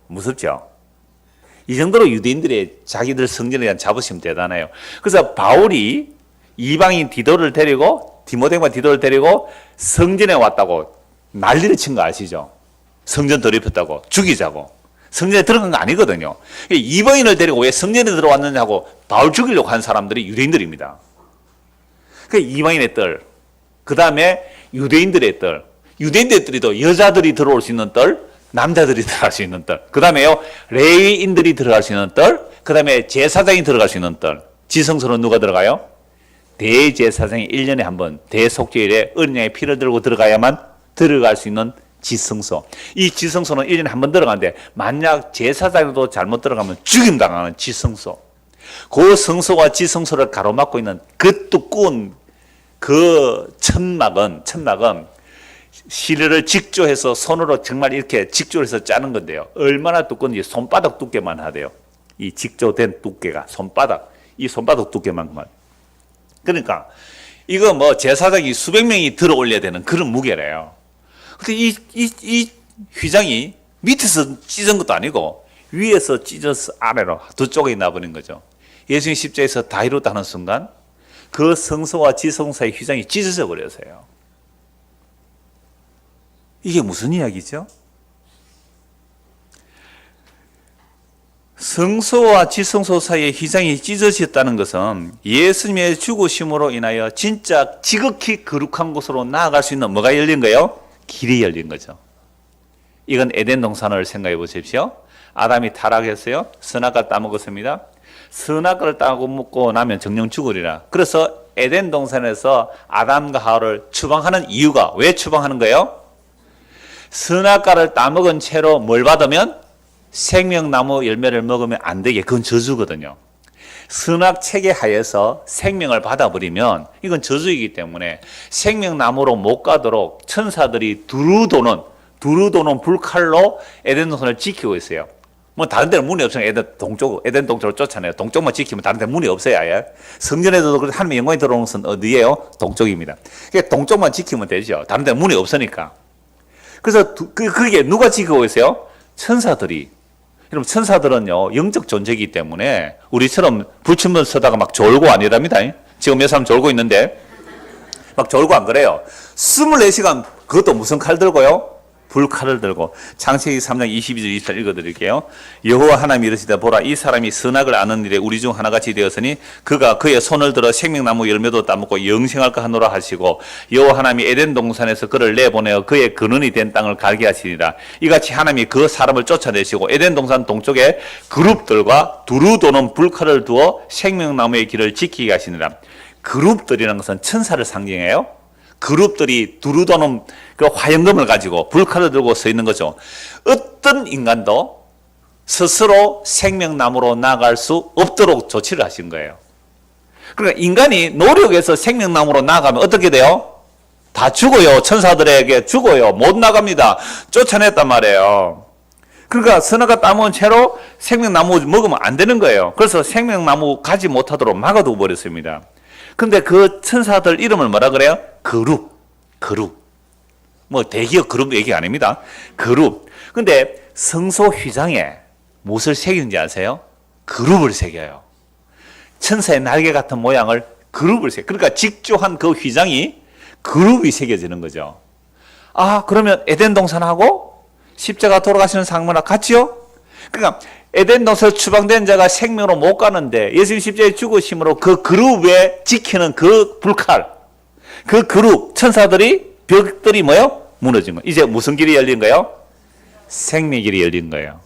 무섭죠? 이 정도로 유대인들의 자기들 성전에 대한 자부심 대단해요. 그래서 바울이 이방인 디도를 데리고, 디모데와 디도를 데리고 성전에 왔다고 난리를 친 거 아시죠? 성전 더럽혔다고, 죽이자고. 성전에 들어간 거 아니거든요. 이방인을 데리고 왜 성전에 들어왔느냐고 바울 죽이려고 한 사람들이 유대인들입니다. 그 이방인의 뜰, 그 다음에 유대인들의 뜰, 유대인들의 뜰이도 여자들이 들어올 수 있는 뜰, 남자들이 들어갈 수 있는 뜰, 그 다음에요 레위인들이 들어갈 수 있는 뜰, 그 다음에 제사장이 들어갈 수 있는 뜰. 지성소는 누가 들어가요? 대제사장이 1년에 한 번 대속죄일에 어린 양의 피를 들고 들어가야만 들어갈 수 있는 지성소. 이 지성소는 1년에 한 번 들어가는데 만약 제사장도 잘못 들어가면 죽임당하는 지성소. 그 성소와 지성소를 가로막고 있는 그 두꺼운 그 천막은 실을 직조해서 손으로 정말 이렇게 직조해서 짜는 건데요. 얼마나 두꺼운지 손바닥 두께만 하대요. 이 직조된 두께가 이 손바닥 두께만큼만. 그러니까 이거 뭐 제사장이 수백 명이 들어 올려야 되는 그런 무게래요. 근데 이 휘장이 밑에서 찢은 것도 아니고 위에서 찢어서 아래로 두 쪽에 나버린 거죠. 예수님 십자에서 다 이뤘다는 순간 그 성소와 지성소의 휘장이 찢어져 버렸어요. 이게 무슨 이야기죠? 성소와 지성소 사이의 휘장이 찢어졌다는 것은 예수님의 죽으심으로 인하여 진짜 지극히 거룩한 곳으로 나아갈 수 있는 뭐가 열린 거예요? 길이 열린 거죠. 이건 에덴 동산을 생각해 보십시오. 아담이 타락했어요. 선악과를 따먹었습니다. 선악과를 따먹고 나면 정령 죽으리라. 그래서 에덴 동산에서 아담과 하와를 추방하는 이유가, 왜 추방하는 거예요? 선악과를 따먹은 채로 뭘 받으면? 생명나무 열매를 먹으면 안 되게, 그건 저주거든요. 선악 체계 하에서 생명을 받아버리면 이건 저주이기 때문에 생명나무로 못 가도록 천사들이 두루도는 불칼로 에덴 동산을 지키고 있어요. 뭐 다른 데는 문이 없으면 에덴 동쪽으로 쫓아내요. 동쪽만 지키면 다른 데 문이 없어요. 아예. 성전에도 하나님의 영광이 들어오는 것은 어디예요? 동쪽입니다. 그러니까 동쪽만 지키면 되죠. 다른 데는 문이 없으니까. 그래서 그게 누가 지키고 있어요? 천사들이. 여러분, 천사들은요, 영적 존재이기 때문에 우리처럼 불침번 서다가 막 졸고 아니랍니다. 지금 몇 사람 졸고 있는데, 막 졸고 안 그래요. 24시간, 그것도 무슨 칼 들고요? 불칼을 들고. 창세기 3장 22절 24절 읽어드릴게요. 여호와 하나님이 이르시되 보라, 이 사람이 선악을 아는 일에 우리 중 하나같이 되었으니 그가 그의 손을 들어 생명나무 열매도 따먹고 영생할까 하노라 하시고, 여호와 하나님이 에덴 동산에서 그를 내보내어 그의 근원이 된 땅을 갈게 하시니라. 이같이 하나님이 그 사람을 쫓아내시고 에덴 동산 동쪽에 그룹들과 두루 도는 불칼을 두어 생명나무의 길을 지키게 하시니라. 그룹들이라는 것은 천사를 상징해요. 그룹들이 두루도는 그 화염금을 가지고 불칼을 들고 서 있는 거죠. 어떤 인간도 스스로 생명나무로 나아갈 수 없도록 조치를 하신 거예요. 그러니까 인간이 노력해서 생명나무로 나아가면 어떻게 돼요? 다 죽어요. 천사들에게 죽어요. 못 나갑니다. 쫓아냈단 말이에요. 그러니까 선악과 따먹은 채로 생명나무 먹으면 안 되는 거예요. 그래서 생명나무 가지 못하도록 막아두고 버렸습니다. 근데 그 천사들 이름을 뭐라 그래요? 그룹. 뭐 대기업 그룹 얘기 아닙니다. 그룹. 근데 성소 휘장에 무엇을 새기는지 아세요? 그룹을 새겨요. 천사의 날개 같은 모양을 그룹을 새겨. 그러니까 직조한 그 휘장이 그룹이 새겨지는 거죠. 아, 그러면 에덴 동산하고 십자가 돌아가시는 상문화 같지요? 그러니까 에덴 동산에서 추방된 자가 생명으로 못 가는데 예수님 십자가에 죽으심으로 그 그룹에 지키는 그 불칼, 그 그룹 천사들이 벽들이 뭐요? 무너진 거예요. 이제 무슨 길이 열린 거예요? 생명의 길이 열린 거예요.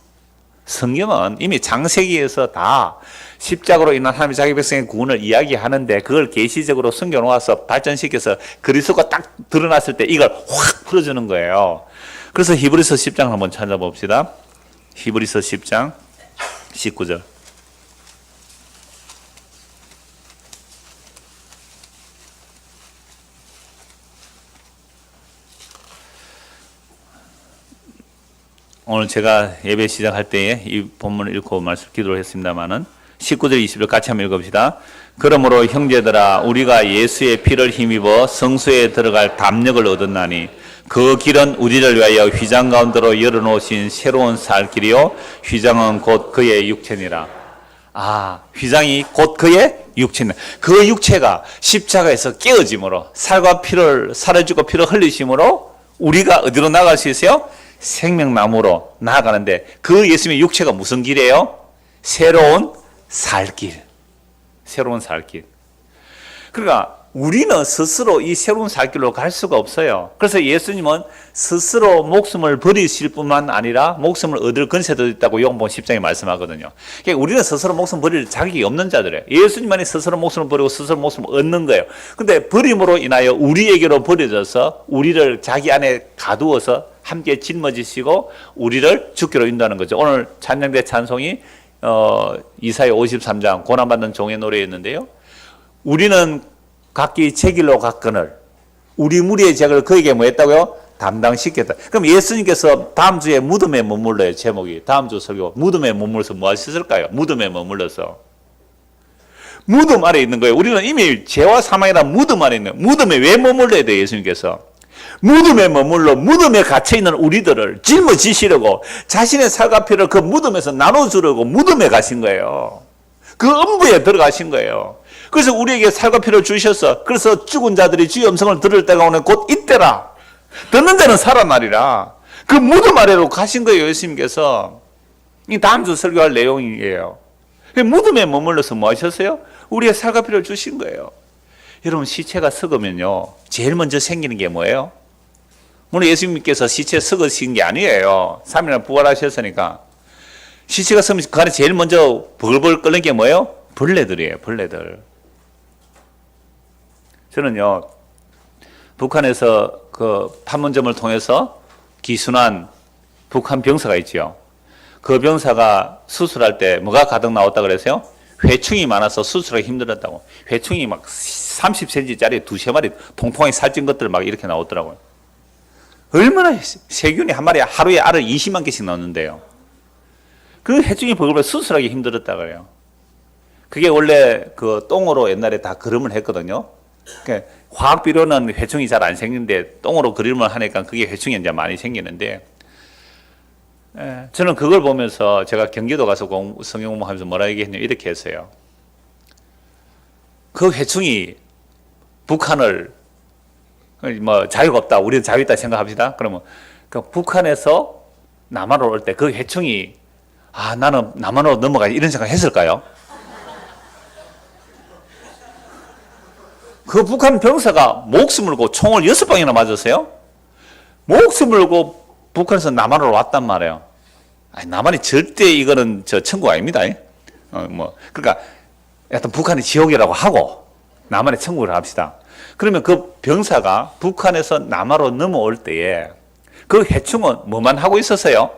성경은 이미 창세기에서 다 십자가로 인한 하나님의 자기 백성의 구원을 이야기하는데 그걸 계시적으로 숨겨 놓아서 발전시켜서 그리스도가 딱 드러났을 때 이걸 확 풀어주는 거예요. 그래서 히브리서 10장을 한번 찾아봅시다. 히브리서 10장 19절. 오늘 제가 예배 시작할 때에 이 본문을 읽고 말씀 기도를 했습니다마는 19절 20절 같이 한번 읽어봅시다. 그러므로 형제들아 우리가 예수의 피를 힘입어 성소에 들어갈 담력을 얻었나니 그 길은 우리를 위하여 휘장 가운데로 열어놓으신 새로운 살 길이요 휘장은 곧 그의 육체니라. 아, 휘장이 곧 그의 육체니라. 그 육체가 십자가에서 깨어짐으로 살과 피를 살을 주고 피를 흘리심으로 우리가 어디로 나갈 수 있어요? 생명나무로 나아가는데 그 예수님의 육체가 무슨 길이에요? 새로운 살길. 새로운 살길. 그러니까 우리는 스스로 이 새로운 살길로 갈 수가 없어요. 그래서 예수님은 스스로 목숨을 버리실 뿐만 아니라 목숨을 얻을 권세도 있다고 요한복음 10장에 말씀하거든요. 그러니까 우리는 스스로 목숨 버릴 자격이 없는 자들이에요. 예수님만이 스스로 목숨을 버리고 스스로 목숨을 얻는 거예요. 근데 버림으로 인하여 우리에게로 버려져서 우리를 자기 안에 가두어서 함께 짊어지시고 우리를 죽기로 인도하는 거죠. 오늘 찬양대 찬송이 이사야 53장 고난받는 종의 노래였는데요. 우리는 각기 제 길로 갔거늘 우리 무리의 죄를 그에게 뭐 했다고요? 담당시켰다. 그럼 예수님께서 다음 주에 무덤에 머물러요. 제목이 다음 주 설교 무덤에 머물러서 뭐 하셨을까요? 무덤에 머물러서 무덤 아래 있는 거예요. 우리는 이미 죄와 사망이란 무덤 아래 있는 거예요. 무덤에 왜 머물러야 돼요? 예수님께서 무덤에 머물러 무덤에 갇혀있는 우리들을 짊어지시려고 자신의 살과 피를 그 무덤에서 나눠주려고 무덤에 가신 거예요. 그 음부에 들어가신 거예요. 그래서 우리에게 살과 피를 주셔서 그래서 죽은 자들이 주의 음성을 들을 때가 오늘 곧 이때라. 듣는 자는 살아나리라. 그 무덤 아래로 가신 거예요. 예수님께서. 이 다음 주 설교할 내용이에요. 무덤에 머물러서 뭐 하셨어요? 우리의 살과 피를 주신 거예요. 여러분 시체가 썩으면요 제일 먼저 생기는 게 뭐예요? 물론 예수님께서 시체 썩으신 게 아니에요. 3일날 부활하셨으니까. 시체가 썩으면 그 안에 제일 먼저 벌벌 끓는 게 뭐예요? 벌레들이에요. 벌레들. 저는요 북한에서 그 판문점을 통해서 기순한 북한 병사가 있지요. 그 병사가 수술할 때 뭐가 가득 나왔다 그랬어요? 회충이 많아서 수술하기 힘들었다고. 회충이 막 30cm짜리 두세 마리 통통하게 살찐 것들 막 이렇게 나오더라고요. 얼마나 세균이 한 마리에 하루에 알을 20만 개씩 넣는데요. 그 해충이 벌벌 수술하기 힘들었다 그래요. 그게 원래 그 똥으로 옛날에 다 그림을 했거든요. 그러니까 화학 비료는 회충이 잘 안 생기는데 똥으로 그림을 하니까 그게 회충이 이제 많이 생기는데 저는 그걸 보면서 제가 경기도 가서 성경 공부하면서 뭐라 얘기했냐면 이렇게 했어요. 그 회충이 북한을 뭐 자유가 없다. 우리는 자유 있다 생각합시다. 그러면 그 북한에서 남한으로 올 때 그 회충이 나는 남한으로 넘어가야 이런 생각 했을까요? 그 북한 병사가 목숨을 걸고 총을 6방이나 맞았어요. 목숨을 걸고 북한에서 남한으로 왔단 말이에요. 남한이 절대 이거는 저 천국 아닙니다. 그러니까 하여튼 북한이 지옥이라고 하고 남한의 천국을 합시다. 그러면 그 병사가 북한에서 남한으로 넘어올 때에 그 해충은 뭐만 하고 있었어요?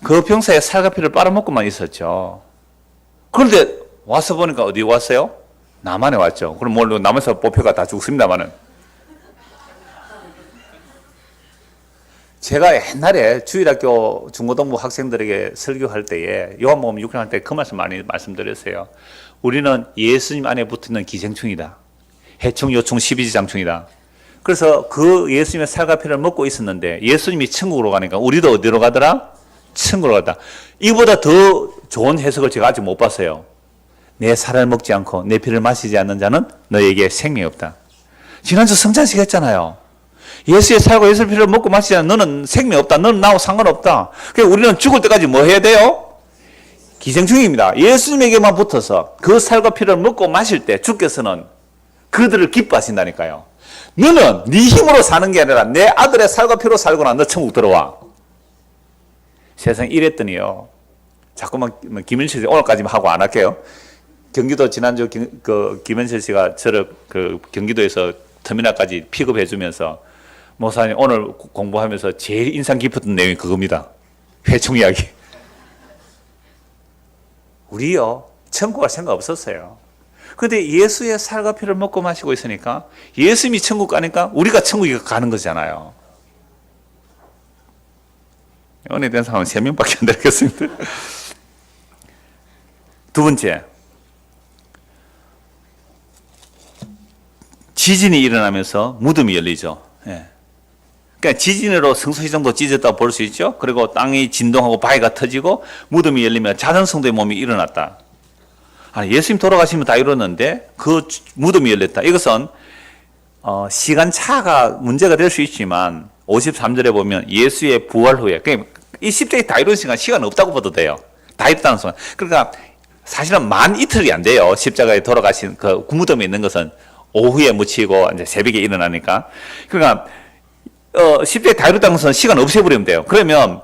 그 병사의 살과 피를 빨아먹고만 있었죠. 그런데 와서 보니까 어디 왔어요? 남한에 왔죠. 그럼 물론 남한에서 뽑혀가 다 죽습니다만은. 제가 옛날에 주일학교 중고등부 학생들에게 설교할 때에 요한복음 6장 할 때 그 말씀 많이 말씀드렸어요. 우리는 예수님 안에 붙어있는 기생충이다. 해충, 요충, 십이지장충이다. 그래서 그 예수님의 살과 피를 먹고 있었는데 예수님이 천국으로 가니까 우리도 어디로 가더라? 천국으로 가다. 이보다 더 좋은 해석을 제가 아직 못 봤어요. 내 살을 먹지 않고 내 피를 마시지 않는 자는 너에게 생명이 없다. 지난주 성찬식 했잖아요. 예수의 살과 예수의 피를 먹고 마시지 않는 너는 생명이 없다. 너는 나하고 상관없다. 그러니까 우리는 죽을 때까지 뭐 해야 돼요? 기생충입니다. 예수님에게만 붙어서 그 살과 피를 먹고 마실 때 주께서는 그들을 기뻐하신다니까요. 너는 네 힘으로 사는 게 아니라 내 아들의 살과 피로 살거나 너 천국 들어와. 세상 이랬더니요. 자꾸만 김현철 씨 오늘까지만 하고 안 할게요. 경기도 지난주 김현철 씨가 저를 경기도에서 터미널까지 픽업해 주면서 목사님 오늘 공부하면서 제일 인상 깊었던 내용이 그겁니다. 회충 이야기. 우리요 천국 갈 생각 없었어요. 그런데 예수의 살과 피를 먹고 마시고 있으니까 예수님이 천국 가니까 우리가 천국에 가는 거잖아요. 연애에 대한 사람은 3명밖에 안 되겠습니다. 두 번째, 지진이 일어나면서 무덤이 열리죠. 예. 그러니까 지진으로 성소시 정도 찢었다고 볼 수 있죠. 그리고 땅이 진동하고 바위가 터지고 무덤이 열리면 자전성도의 몸이 일어났다. 아니, 예수님 돌아가시면 다 이러는데 그 무덤이 열렸다. 이것은 시간차가 문제가 될 수 있지만 53절에 보면 예수의 부활 후에 이 십자가에 다 이룬 시간 없다고 봐도 돼요. 다 있다는 순간. 그러니까 사실은 만 이틀이 안 돼요. 십자가에 돌아가신 그 무덤에 있는 것은 오후에 묻히고 이제 새벽에 일어나니까. 그러니까 십자가에 다 이뤘다는 것은 시간 없애버리면 돼요. 그러면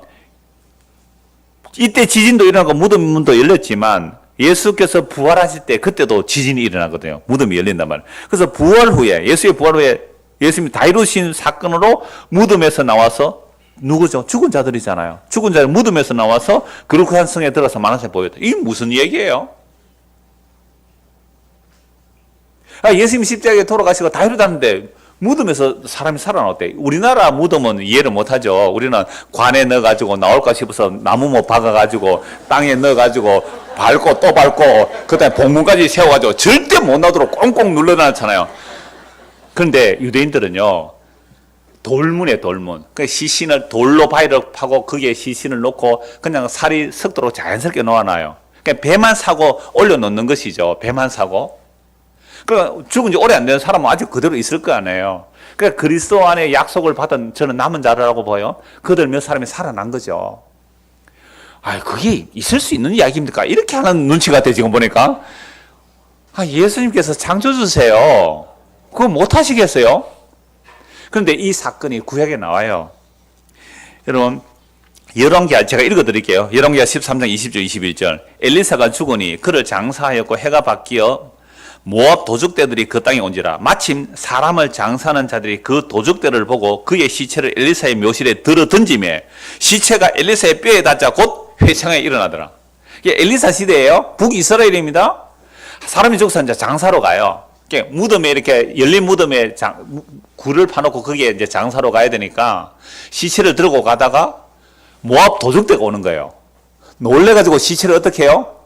이때 지진도 일어나고 무덤문도 열렸지만 예수께서 부활하실 때 그때도 지진이 일어나거든요. 무덤이 열린단 말이에요. 그래서 부활 후에 예수의 부활 후에 예수님이 다 이루신 사건으로 무덤에서 나와서 누구죠? 죽은 자들이잖아요. 죽은 자들 무덤에서 나와서 거룩한 성에 들어가서 만나서 보였다. 이게 무슨 얘기예요? 예수님이 십자가에 돌아가시고 다 이루었는데 무덤에서 사람이 살아났대. 우리나라 무덤은 이해를 못하죠. 우리는 관에 넣어가지고 나올까 싶어서 나무 못 박아가지고 땅에 넣어가지고 밟고 또 밟고 그다음에 봉문까지 세워가지고 절대 못 나오도록 꽁꽁 눌러놨잖아요. 그런데 유대인들은요. 돌문에 돌문. 그 시신을 돌로 바위를 파고 거기에 시신을 놓고 그냥 살이 썩도록 자연스럽게 놓아놔요. 그러니까 배만 사고 올려놓는 것이죠. 배만 사고. 그러니까 죽은 지 오래 안 된 사람은 아직 그대로 있을 거 아니에요. 그러니까 그리스도 안에 약속을 받은 저는 남은 자라고 보여. 그들 몇 사람이 살아난 거죠. 그게 있을 수 있는 이야기입니까? 이렇게 하는 눈치 같아 지금 보니까. 예수님께서 창조주세요. 그거 못 하시겠어요? 그런데 이 사건이 구약에 나와요. 여러분, 열왕기하 제가 읽어드릴게요. 열왕기하 13장 20절 21절. 엘리사가 죽으니 그를 장사하였고 해가 바뀌어 모압 도적대들이 그 땅에 온지라. 마침 사람을 장사하는 자들이 그 도적대를 보고 그의 시체를 엘리사의 묘실에 들어 던지매 시체가 엘리사의 뼈에 닿자 곧 회창에 일어나더라. 이게 엘리사 시대예요. 북이스라엘입니다. 사람이 죽어서 이제 장사로 가요. 무덤에 이렇게 열린 무덤에 굴을 파놓고 거기에 이제 장사로 가야 되니까 시체를 들고 가다가 모압 도적대가 오는 거예요. 놀래가지고 시체를 어떻게 해요?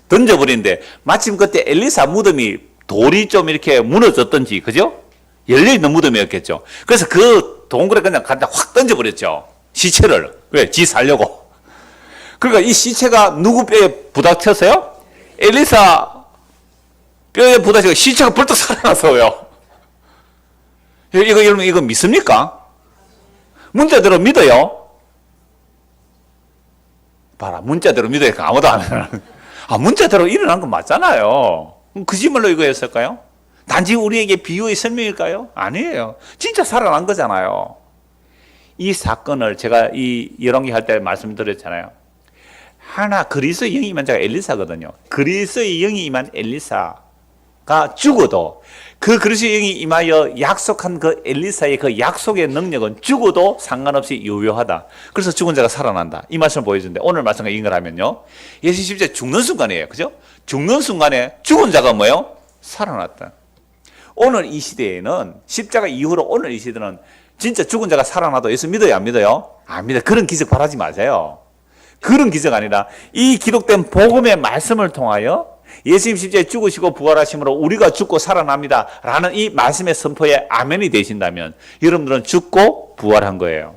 던져버리는데 마침 그때 엘리사 무덤이 돌이 좀 이렇게 무너졌던지, 그죠? 열려있는 무덤이었겠죠. 그래서 그 동굴에 그냥 갖다 확 던져버렸죠. 시체를. 왜? 지 살려고. 그러니까 이 시체가 누구 뼈에 부닥쳤어요? 엘리사 뼈에 부닥쳐서 시체가 벌떡 살아나서요. 여러분, 이거 믿습니까? 문자대로 믿어요? 봐라, 문자대로 믿어야 아무도 안 해요. 문자대로 일어난 건 맞잖아요. 거짓말로 이거 했을까요? 단지 우리에게 비유의 설명일까요? 아니에요. 진짜 살아난 거잖아요. 이 사건을 제가 이 열왕기 할 때 말씀드렸잖아요. 하나 그리스도의 영이 임한 자가 엘리사거든요. 그리스도의 영이 임한 엘리사가 죽어도 그 그리스도의 영이 임하여 약속한 그 엘리사의 그 약속의 능력은 죽어도 상관없이 유효하다. 그래서 죽은 자가 살아난다. 이 말씀을 보여주는데 오늘 말씀과 연결하면요. 예수 십자가에 죽는 순간이에요. 그죠? 죽는 순간에 죽은 자가 뭐예요? 살아났다. 오늘 이 시대에는 십자가 이후로 오늘 이 시대는 진짜 죽은 자가 살아나도 예수 믿어요, 안 믿어요? 안 믿어요. 그런 기적 바라지 마세요. 그런 기적 아니라 이 기록된 복음의 말씀을 통하여 예수님 십자가에 죽으시고 부활하심으로 우리가 죽고 살아납니다 라는 이 말씀의 선포에 아멘이 되신다면 여러분들은 죽고 부활한 거예요.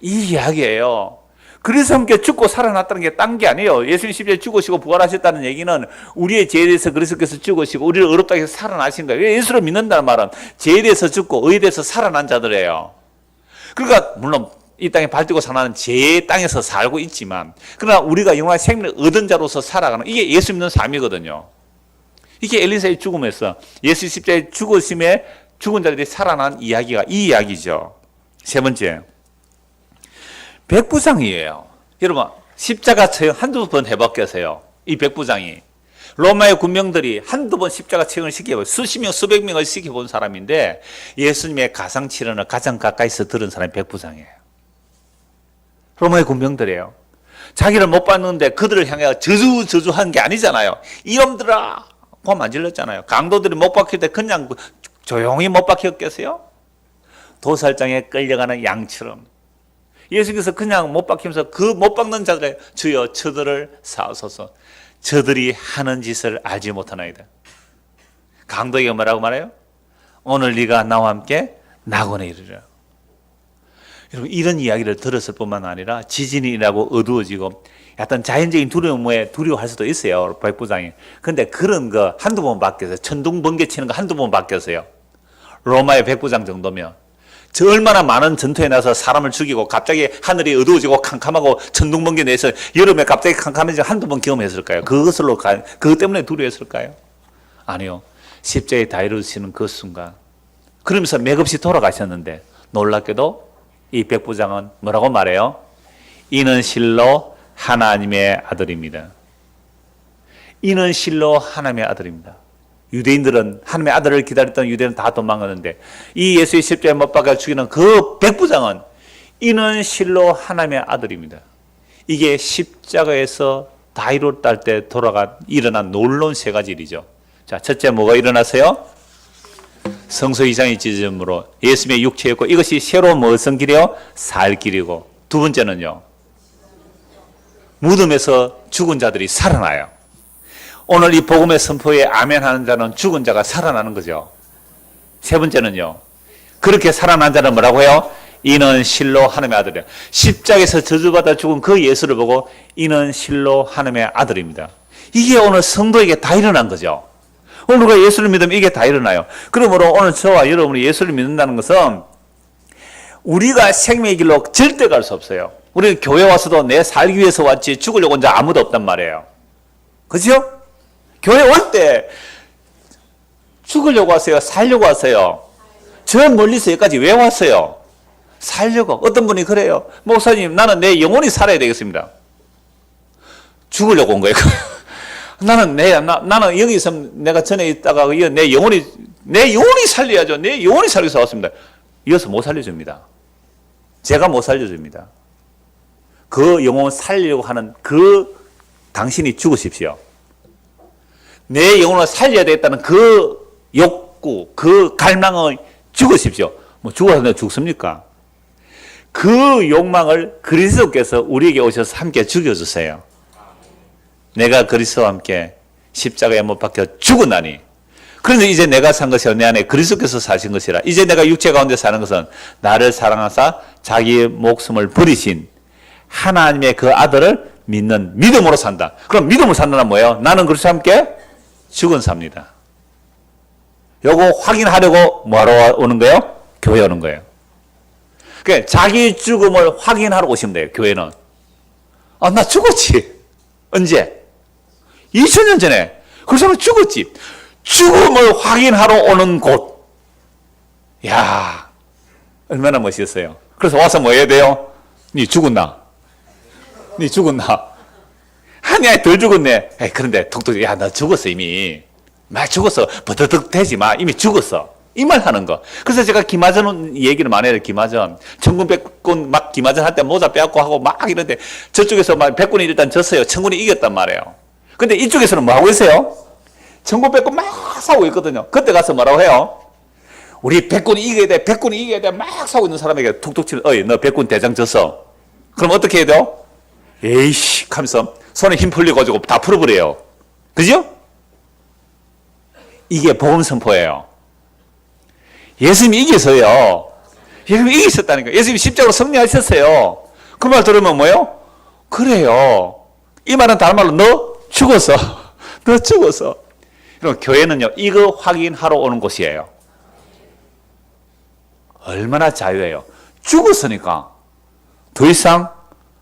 이 이야기예요. 그래서 함께 죽고 살아났다는 게 딴 게 아니에요. 예수님 십자가에 죽으시고 부활하셨다는 얘기는 우리의 죄에 대해서 그리스도께서 죽으시고 우리를 의롭다고 해서 살아나신 거예요. 예수를 믿는다는 말은 죄에 대해서 죽고 의에 대해서 살아난 자들이에요. 그러니까 물론 이 땅에 발디고 사는 죄의 땅에서 살고 있지만 그러나 우리가 영원한 생명을 얻은 자로서 살아가는 이게 예수 믿는 삶이거든요. 이게 엘리사의 죽음에서 예수 십자가의 죽으심에 죽은 자들이 살아난 이야기가 이 이야기죠. 세 번째, 백부장이에요. 여러분 십자가 체험 한두 번 해봤겠어요? 이 백부장이 로마의 군병들이 한두 번 십자가 체험을 시켜본 수십 명 수백 명을 시켜본 사람인데 예수님의 가상치론을 가장 가까이서 들은 사람이 백부장이에요. 로마의 군병들이에요. 자기를 못 봤는데 그들을 향해 저주한 게 아니잖아요. 이놈들아 폼 안 질렀잖아요. 강도들이 못 박힐 때 그냥 조용히 못 박혔겠어요? 도살장에 끌려가는 양처럼 예수께서 그냥 못 박히면서 그 못 박는 자들의 주여 저들을 사하소서 저들이 하는 짓을 알지 못하나이다. 강도에게 뭐라고 말해요? 오늘 네가 나와 함께 낙원에 이르리라. 여러분 이런 이야기를 들었을 뿐만 아니라 지진이 일어나고 어두워지고 약간 자연적인 두려움에 두려워할 수도 있어요. 백부장이. 근데 그런 거 한두 번 바뀌었어요. 천둥 번개 치는 거 한두 번 바뀌었어요. 로마의 백부장 정도면 저 얼마나 많은 전투에 나서 사람을 죽이고 갑자기 하늘이 어두워지고 캄캄하고 천둥 번개 내서 여름에 갑자기 캄캄해지고 한두 번 경험했을까요? 그것 때문에 두려웠을까요? 아니요. 십자가에 다 이루어지는 그 순간 그러면서 맥없이 돌아가셨는데 놀랍게도 이 백부장은 뭐라고 말해요? 이는 실로 하나님의 아들입니다. 이는 실로 하나님의 아들입니다. 유대인들은 하나님의 아들을 기다렸던 유대인은 다 도망가는데 이 예수의 십자가에 못 박아 죽이는 그 백부장은 이는 실로 하나님의 아들입니다. 이게 십자가에서 다 이뤘다 때 일어난 놀라운 세 가지 일이죠. 자, 첫째 뭐가 일어났어요? 성소 2장이 찢어짐으로 예수님의 육체였고 이것이 새로운 무슨 길이요? 살 길이고 두 번째는요. 무덤에서 죽은 자들이 살아나요. 오늘 이 복음의 선포에 아멘하는 자는 죽은 자가 살아나는 거죠. 세 번째는요. 그렇게 살아난 자는 뭐라고 해요? 이는 실로 하나님의 아들이야. 십자가에서 저주받아 죽은 그 예수를 보고 이는 실로 하나님의 아들입니다. 이게 오늘 성도에게 다 일어난 거죠. 오늘 우리가 예수를 믿으면 이게 다 일어나요. 그러므로 오늘 저와 여러분이 예수를 믿는다는 것은 우리가 생명의 길로 절대 갈 수 없어요. 우리는 교회 와서도 내 살기 위해서 왔지 죽으려고 온 자 아무도 없단 말이에요. 그죠? 교회 올 때 죽으려고 왔어요? 살려고 왔어요? 저 멀리서 여기까지 왜 왔어요? 살려고. 어떤 분이 그래요. 목사님 나는 내 영혼이 살아야 되겠습니다. 죽으려고 온 거예요. 나는 여기 있으면 내가 전에 있다가 내 영혼이 살려야죠. 내 영혼이 살기 위해서 왔습니다. 이어서 못 살려줍니다. 제가 못 살려줍니다. 그 영혼 살리려고 하는 그 당신이 죽으십시오. 내 영혼을 살려야 되겠다는 그 욕구, 그 갈망을 죽으십시오. 뭐 죽어서 내가 죽습니까? 그 욕망을 그리스도께서 우리에게 오셔서 함께 죽여주세요. 내가 그리스도와 함께 십자가에 못 박혀 죽었나니 그런데 이제 내가 산 것이 내 안에 그리스도께서 사신 것이라. 이제 내가 육체 가운데 사는 것은 나를 사랑하사 자기의 목숨을 버리신 하나님의 그 아들을 믿는 믿음으로 산다. 그럼 믿음으로 산다는 뭐예요? 나는 그리스도와 함께 죽은 삽니다. 요거 확인하려고 뭐하러 오는 거예요? 교회 오는 거예요. 그러니까 자기 죽음을 확인하러 오시면 돼요. 교회는. 아, 나 죽었지. 언제? 2000년 전에. 그 사람은 죽었지. 죽음을 확인하러 오는 곳. 야, 얼마나 멋있었어요. 그래서 와서 뭐 해야 돼요? 니 죽었나? 니 죽었나? 아니야, 덜 죽었네. 에이, 그런데 톡톡, 야, 나 죽었어, 이미. 막 죽었어. 버드득 되지 마. 이미 죽었어. 이 말 하는 거. 그래서 제가 김하전 얘기를 많이 해요, 김하전. 청군 백군 막 김하전 할 때 모자 빼앗고 하고 막 이런데 저쪽에서 막 백군이 일단 졌어요. 청군이 이겼단 말이에요. 근데 이쪽에서는 뭐 하고 있어요? 천국 백군 막 싸우고 있거든요. 그때 가서 뭐라고 해요? 우리 백군이 이겨야 돼, 백군이 이겨야 돼, 막 싸우고 있는 사람에게 툭툭 치는, 어이, 너 백군 대장 졌어. 그럼 어떻게 해야 돼요? 에이씨 하면서 손에 힘 풀려가지고 다 풀어버려요. 그죠? 이게 복음 선포예요. 예수님이 이겨서요. 예수님이 이기셨다니까. 예수님이 십자가로 승리하셨어요. 그 말 들으면 뭐예요? 그래요. 이 말은 다른 말로 너 죽었어. 너 죽었어. 그럼 교회는요, 이거 확인하러 오는 곳이에요. 얼마나 자유해요. 죽었으니까 더 이상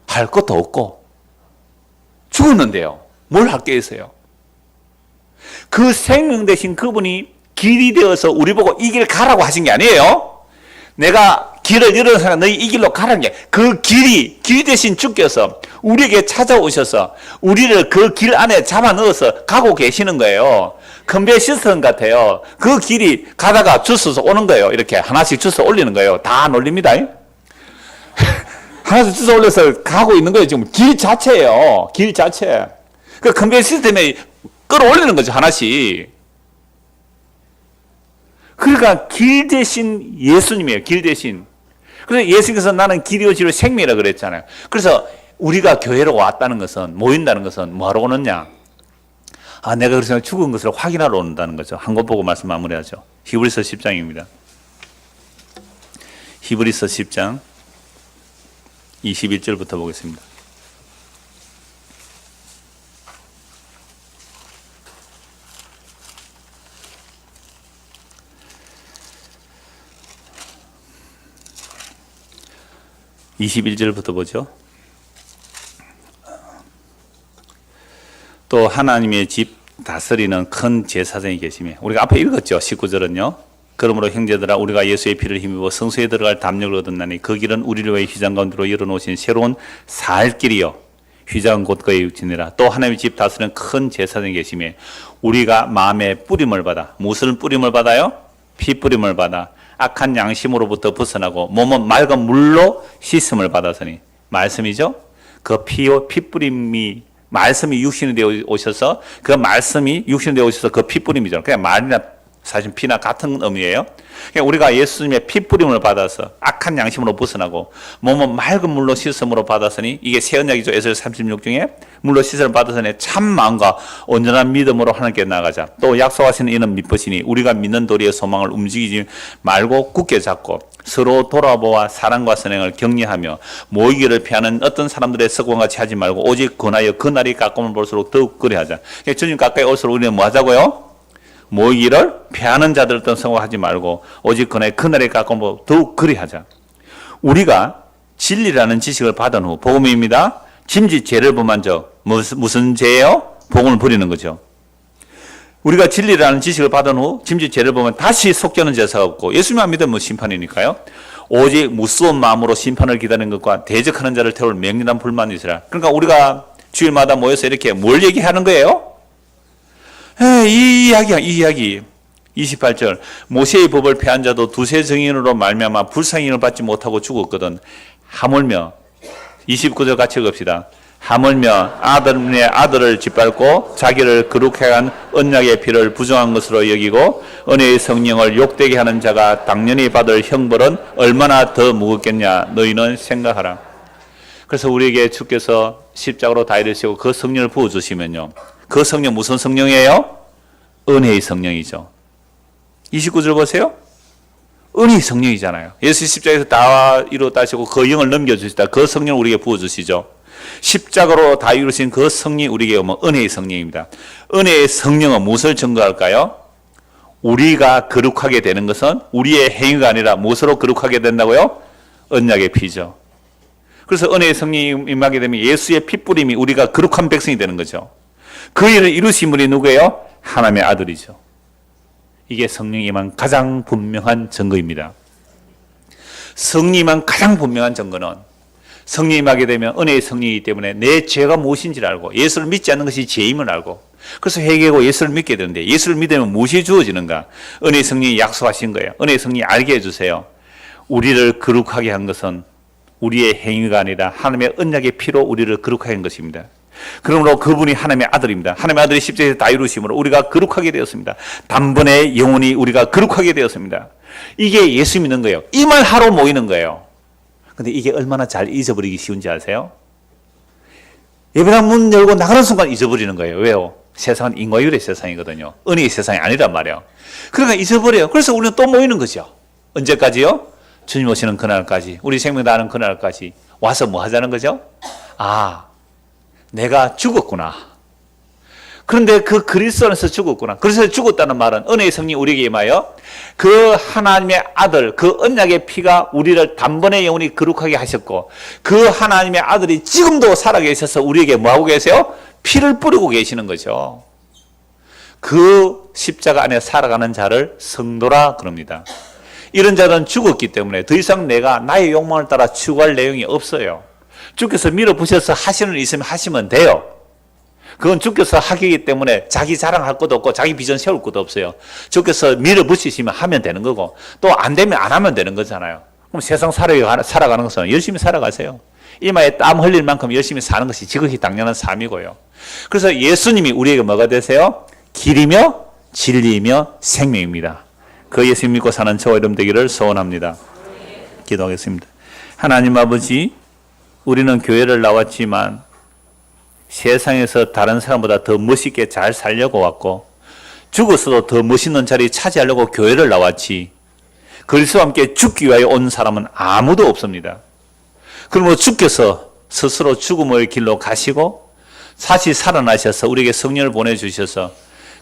할 것도 없고 죽었는데요. 뭘 할 게 있어요? 그 생명 대신 그분이 길이 되어서 우리 보고 이 길 가라고 하신 게 아니에요. 내가 길을 열어서 너희 이 길로 가라는 게, 그 길이 길 대신 주께서 우리에게 찾아오셔서 우리를 그 길 안에 잡아 넣어서 가고 계시는 거예요. 컨베이어 시스템 같아요. 그 길이 가다가 주워서 오는 거예요. 이렇게 하나씩 주워 올리는 거예요. 다 놀립니다. 하나씩 주워 올려서 가고 있는 거예요. 지금 길 자체예요. 길 자체. 그 컨베이어 시스템에 끌어올리는 거죠. 하나씩. 그러니까 길 대신 예수님이에요. 길 대신. 그래서 예수님께서 나는 길이요 진리요 생명이라 그랬잖아요. 그래서 우리가 교회로 왔다는 것은, 모인다는 것은 뭐하러 오느냐? 아, 내가 그래서 죽은 것을 확인하러 온다는 거죠. 한 것 보고 말씀 마무리하죠. 히브리서 10장입니다. 히브리서 10장 21절부터 보겠습니다. (21절부터) 보죠. 또 하나님의 집 다스리는 큰 제사장이 계시며, 우리가 앞에 읽었죠. 19절은요. 그러므로 형제들아, 우리가 예수의 피를 힘입어 성소에 들어갈 담력을 얻었나니 그 길은 우리를 위해 휘장 가운데로 열어놓으신 새로운 살 길이요 휘장 곧 그의 육체니라. 또 하나님의 집 다스리는 큰 제사장이 계시며, 우리가 마음의 뿌림을 받아, 무슨 뿌림을 받아요? 피 뿌림을 받아 악한 양심으로부터 벗어나고 몸은 맑은 물로 씻음을 받았으니, 말씀이죠. 그 피 뿌림이, 말씀이 육신이 되어 오셔서, 그 말씀이 육신이 되어 오셔서 그 피 뿌림이죠. 그냥 말이나 사실 피나 같은 의미예요. 그러니까 우리가 예수님의 피 뿌림을 받아서 악한 양심으로 벗어나고 몸은 맑은 물로 씻음으로 받았으니, 이게 새 언약이죠. 에스겔 36 중에 물로 씻음을 받았으니 참 마음과 온전한 믿음으로 하나님께 나아가자. 또 약속하시는 이는 믿으시니 우리가 믿는 도리의 소망을 움직이지 말고 굳게 잡고 서로 돌아보아 사랑과 선행을 격려하며 모이기를 피하는 어떤 사람들의 습관 같이 하지 말고 오직 권하여 그날이 가까움을 볼수록 더욱 그리하자. 그러니까 주님 가까이 올수록 우리는 뭐 하자고요? 모이기를 피하는 자들 어떤 생각하지 말고 오직 그날에 가까운 더욱 그리하자. 우리가 진리라는 지식을 받은 후, 복음입니다. 짐짓 죄를 범한 적, 무슨 죄예요? 복음을 버리는 거죠. 우리가 진리라는 지식을 받은 후 짐짓 죄를 범하면 다시 속죄는 제사가 없고, 예수님만 믿으면 심판이니까요. 오직 무서운 마음으로 심판을 기다리는 것과 대적하는 자를 태울 맹렬한 불만이 있으라. 그러니까 우리가 주일마다 모여서 이렇게 뭘 얘기하는 거예요? 이 이야기야, 이 이야기. 28절, 모세의 법을 폐한 자도 두세 증인으로 말미암아 불상인을 받지 못하고 죽었거든. 하물며, 29절 같이 읽읍시다. 하물며 아들의 아들을 짓밟고 자기를 거룩하게 한 언약의 피를 부정한 것으로 여기고 은혜의 성령을 욕되게 하는 자가 당연히 받을 형벌은 얼마나 더 무겁겠냐 너희는 생각하라. 그래서 우리에게 주께서 십자가로 다 이루시고 그 성령을 부어주시면요, 그 성령 무슨 성령이에요? 은혜의 성령이죠. 29절 보세요. 은혜의 성령이잖아요. 예수 십자가에서 다 이루었다시고 그 영을 넘겨주시다. 그 성령을 우리에게 부어주시죠. 십자가로 다 이루신 그 성령이 우리에게 오면 은혜의 성령입니다. 은혜의 성령은 무엇을 증거할까요? 우리가 거룩하게 되는 것은 우리의 행위가 아니라 무엇으로 거룩하게 된다고요? 언약의 피죠. 그래서 은혜의 성령이 임하게 되면 예수의 피뿌림이 우리가 거룩한 백성이 되는 거죠. 그 일을 이루신 분이 누구예요? 하나님의 아들이죠. 이게 성령이 임한 가장 분명한 증거입니다. 성령이 임한 가장 분명한 증거는 성령이 임하게 되면 은혜의 성령이기 때문에 내 죄가 무엇인지를 알고, 예수를 믿지 않는 것이 죄임을 알고, 그래서 회개하고 예수를 믿게 되는데, 예수를 믿으면 무엇이 주어지는가? 은혜의 성령이 약속하신 거예요. 은혜의 성령이 알게 해주세요. 우리를 거룩하게 한 것은 우리의 행위가 아니라 하나님의 언약의 피로 우리를 거룩하게 한 것입니다. 그러므로 그분이 하나님의 아들입니다. 하나님의 아들이 십자가에서 다 이루심으로 우리가 거룩하게 되었습니다. 단번에 영원히 우리가 거룩하게 되었습니다. 이게 예수 믿는 거예요. 이 말 하러 모이는 거예요. 근데 이게 얼마나 잘 잊어버리기 쉬운지 아세요? 예배당 문 열고 나가는 순간 잊어버리는 거예요. 왜요? 세상은 인과율의 세상이거든요. 은혜의 세상이 아니란 말이에요. 그러니까 잊어버려요. 그래서 우리는 또 모이는 거죠. 언제까지요? 주님 오시는 그날까지, 우리 생명 다하는 그날까지 와서 뭐 하자는 거죠? 아, 내가 죽었구나. 그런데 그 그리스도 안에서 죽었구나. 그래서 죽었다는 말은 은혜의 성령이 우리에게 임하여 그 하나님의 아들, 그 언약의 피가 우리를 단번에 영원히 거룩하게 하셨고, 그 하나님의 아들이 지금도 살아계셔서 우리에게 뭐하고 계세요? 피를 뿌리고 계시는 거죠. 그 십자가 안에 살아가는 자를 성도라 그럽니다. 이런 자들은 죽었기 때문에 더 이상 내가 나의 욕망을 따라 추구할 내용이 없어요. 주께서 밀어붙여서 하시는 일 있으면 하시면 돼요. 그건 주께서 하기이기 때문에 자기 자랑할 것도 없고 자기 비전 세울 것도 없어요. 주께서 밀어붙이시면 하면 되는 거고, 또 안 되면 안 하면 되는 거잖아요. 그럼 세상 살아가는 것은 열심히 살아가세요. 이마에 땀 흘릴 만큼 열심히 사는 것이 지극히 당연한 삶이고요. 그래서 예수님이 우리에게 뭐가 되세요? 길이며 진리이며 생명입니다. 그 예수 믿고 사는 저와 여러분 되기를 소원합니다. 기도하겠습니다. 하나님 아버지, 우리는 교회를 나왔지만 세상에서 다른 사람보다 더 멋있게 잘 살려고 왔고, 죽어서도 더 멋있는 자리 차지하려고 교회를 나왔지, 그리스도와 함께 죽기 위하여 온 사람은 아무도 없습니다. 그러므로 주께서 스스로 죽음의 길로 가시고 다시 살아나셔서 우리에게 성령을 보내주셔서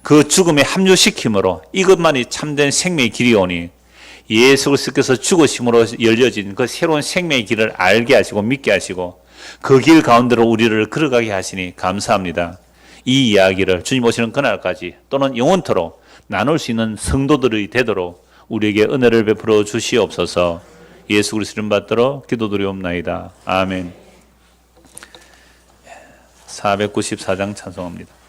그 죽음에 합류시킴으로 이것만이 참된 생명의 길이오니, 예수 그리스도께서 죽으심으로 열려진 그 새로운 생명의 길을 알게 하시고 믿게 하시고 그 길 가운데로 우리를 걸어가게 하시니 감사합니다. 이 이야기를 주님 오시는 그날까지 또는 영원토록 나눌 수 있는 성도들이 되도록 우리에게 은혜를 베풀어 주시옵소서. 예수 그리스도 이름 받들어 기도드리옵나이다. 아멘. 494장 찬송합니다.